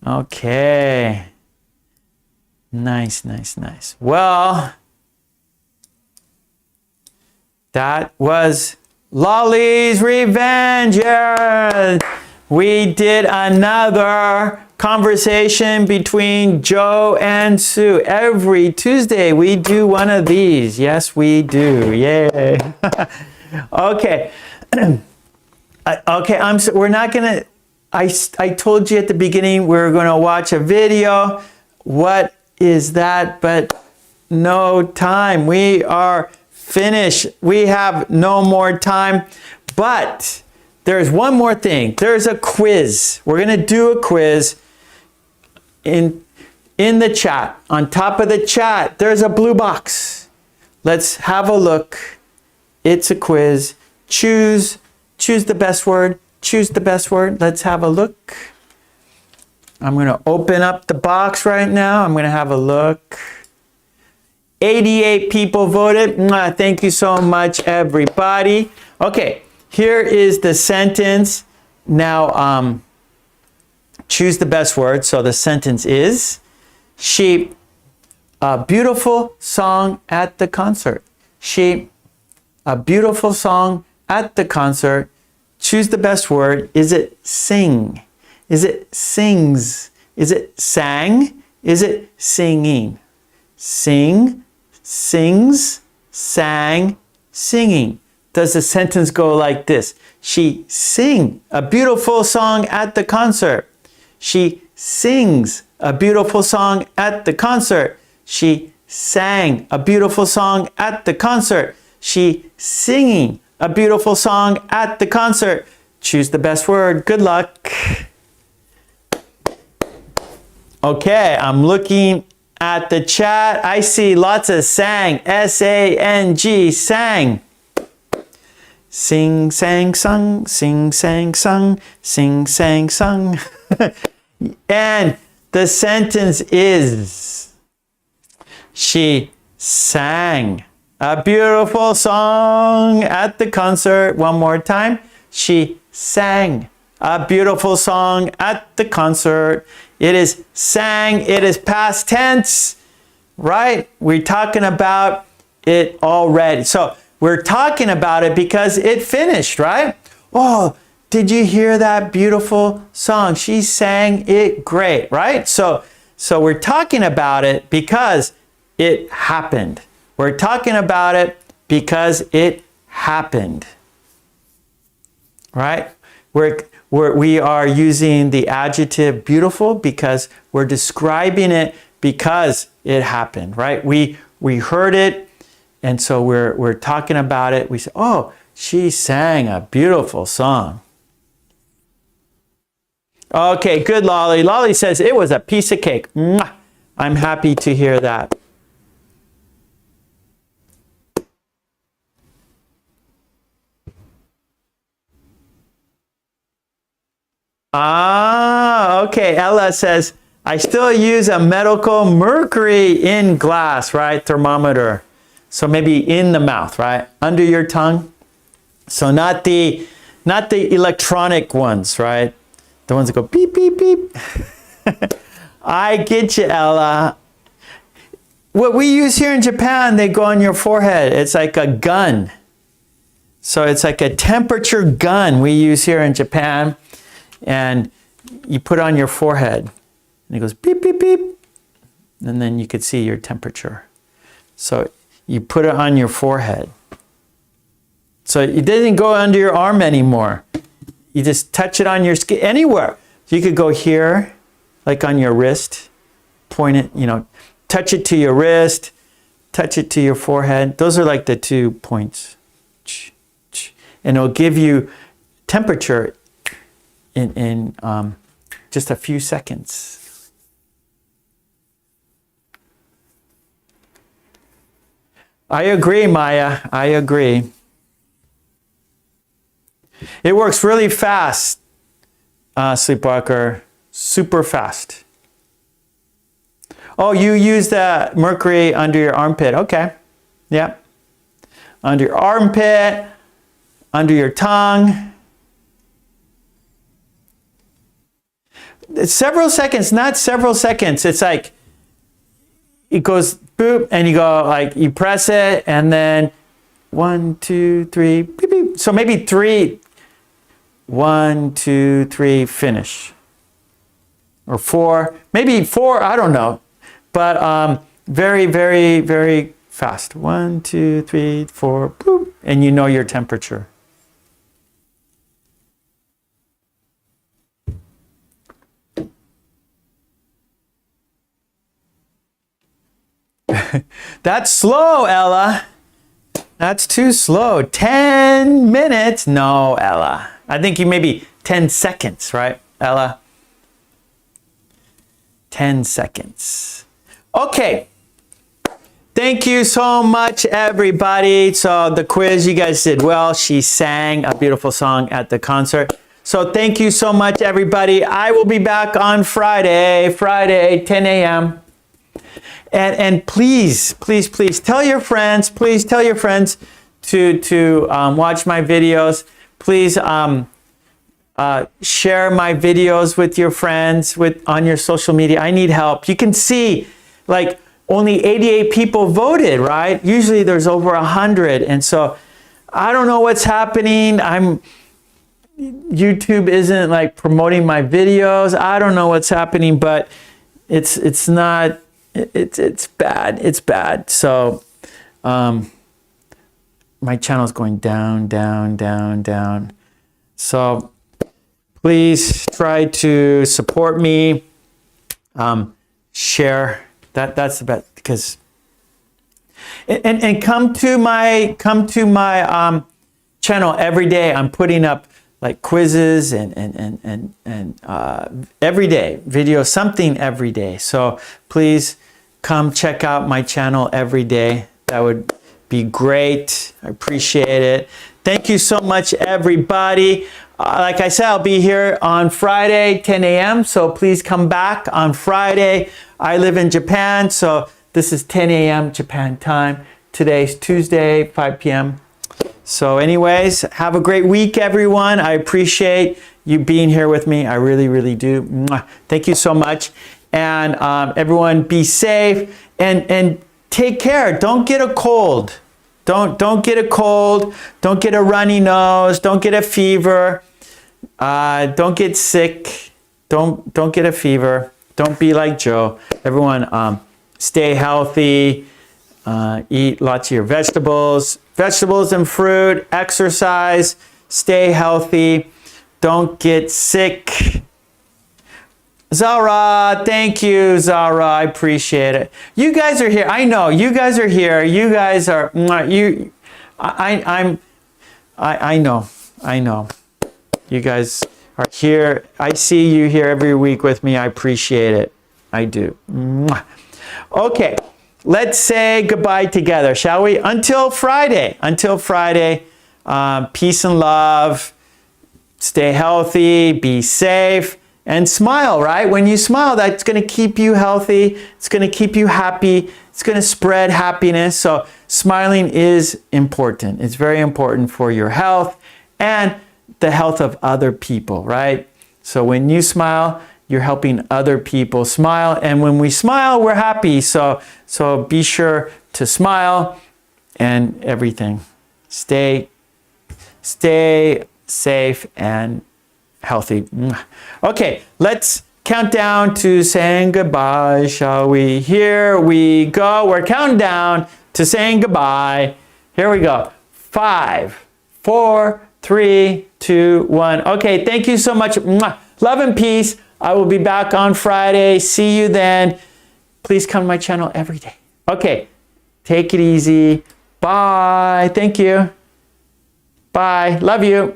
Okay. Nice, nice, nice. Well, that was Lolly's Revenge. Yeah. We did another conversation between Joe and Sue. Every Tuesday we do one of these. Yes, we do. Yay. Okay. Okay, we're not gonna, I told you at the beginning we're gonna watch a video. What is that but no time? We are finished. We have no more time, but there's one more thing. There's a quiz. We're gonna do a quiz in the chat. On top of the chat, there's a blue box. Let's have a look. It's a quiz. Choose the best word. Choose the best word. Let's have a look. I'm going to open up the box right now. I'm going to have a look. 88 people voted. Thank you so much, everybody. Okay, here is the sentence. Now, choose the best word. So the sentence is, she, a beautiful song at the concert. She, a beautiful song at the concert. Choose the best word. Is it sing? Is it sings? Is it sang? Is it singing? Sing, sings, sang, singing. Does the sentence go like this? She sing a beautiful song at the concert. She sings a beautiful song at the concert. She sang a beautiful song at the concert. She singing a beautiful song at the concert. Choose the best word. Good luck. Okay, I'm looking at the chat. I see lots of sang. S-A-N-G, sang. Sing, sang, sung. Sing, sang, sung. Sing, sang, sung. And the sentence is, she sang a beautiful song at the concert. One more time. She sang a beautiful song at the concert. It is sang. It is past tense, right? We're talking about it already. So we're talking about it because it finished, right? Oh, did you hear that beautiful song? She sang it great, right? So we're talking about it because it happened. We're talking about it because it happened, right? We are using the adjective beautiful because we're describing it because it happened, right? We heard it, and so we're talking about it. We say, oh, she sang a beautiful song. Okay, good, Lolly. Lolly says it was a piece of cake. Mwah! I'm happy to hear that. Ah, okay. Ella says, I still use a medical mercury in glass, right? Thermometer. So maybe in the mouth, right? Under your tongue. So not the electronic ones, right? The ones that go beep, beep, beep. I get you, Ella. What we use here in Japan, they go on your forehead. It's like a gun. So it's like a temperature gun we use here in Japan. And you put it on your forehead. And it goes beep, beep, beep. And then you could see your temperature. So you put it on your forehead. So it doesn't go under your arm anymore. You just touch it on your skin, anywhere. You could go here, like on your wrist, point it, touch it to your wrist, touch it to your forehead. Those are like the 2 points. And it'll give you temperature in just a few seconds. I agree, Maya. I agree. It works really fast, Sleepwalker. Super fast. Oh, you use the mercury under your armpit. Okay. Yeah. under your armpit, under your tongue. It's several seconds, not several seconds. It's like, it goes boop, and you go like, you press it, and then 1, 2, 3, beep, beep. So maybe 3, 1, 2, 3, finish. Or 4, maybe 4, I don't know. But very, very, very fast. 1, 2, 3, 4, boop, and you know your temperature. That's slow, Ella. That's too slow. 10 minutes? No, Ella. I think you maybe 10 seconds, right, Ella? 10 seconds. Okay. Thank you so much, everybody. So the quiz, you guys did well. She sang a beautiful song at the concert. So thank you so much, everybody. I will be back on Friday, 10 a.m. And please, please, please tell your friends, please tell your friends to watch my videos. Please share my videos with your friends on your social media. I need help. You can see like only 88 people voted, right? Usually there's over 100. And so I don't know what's happening. YouTube isn't like promoting my videos. I don't know what's happening, but it's bad. It's bad. So my channel's going down, down, down, down. So please try to support me. Share. That's the best, because and come to my channel every day. I'm putting up like quizzes and every day videos, something every day. So please come check out my channel every day. That would be great. I appreciate it. Thank you so much, everybody. Like I said, I'll be here on Friday, 10 a.m. So please come back on Friday. I live in Japan, so this is 10 a.m. Japan time. Today's Tuesday, 5 p.m. So anyways, have a great week, everyone. I appreciate you being here with me. I really, really do. Mwah. Thank you so much. And everyone be safe and take care. Don't get a cold. Don't get a cold. Don't get a runny nose. Don't get a fever. Don't get sick. Don't get a fever. Don't be like Joe. Everyone, stay healthy. Eat lots of your vegetables and fruit. Exercise. Stay healthy. Don't get sick. Zara, thank you, Zara. I appreciate it. You guys are here. I know you guys are here. You guys are you. I know. You guys are here. I see you here every week with me. I appreciate it. I do. Okay, let's say goodbye together, shall we? Until Friday. Until Friday. Peace and love. Stay healthy. Be safe. And smile, right? When you smile, that's going to keep you healthy. It's going to keep you happy. It's going to spread happiness. So smiling is important. It's very important for your health and the health of other people, right? So when you smile, you're helping other people smile. And when we smile, we're happy. So be sure to smile and everything. Stay safe and healthy. Okay, let's count down to saying goodbye, shall we? Here we go. We're counting down to saying goodbye. Here we go. 5, 4, 3, 2, 1. Okay, thank you so much. Love and peace. I will be back on Friday. See you then. Please come to my channel every day. Okay, take it easy. Bye. Thank you. Bye. Love you.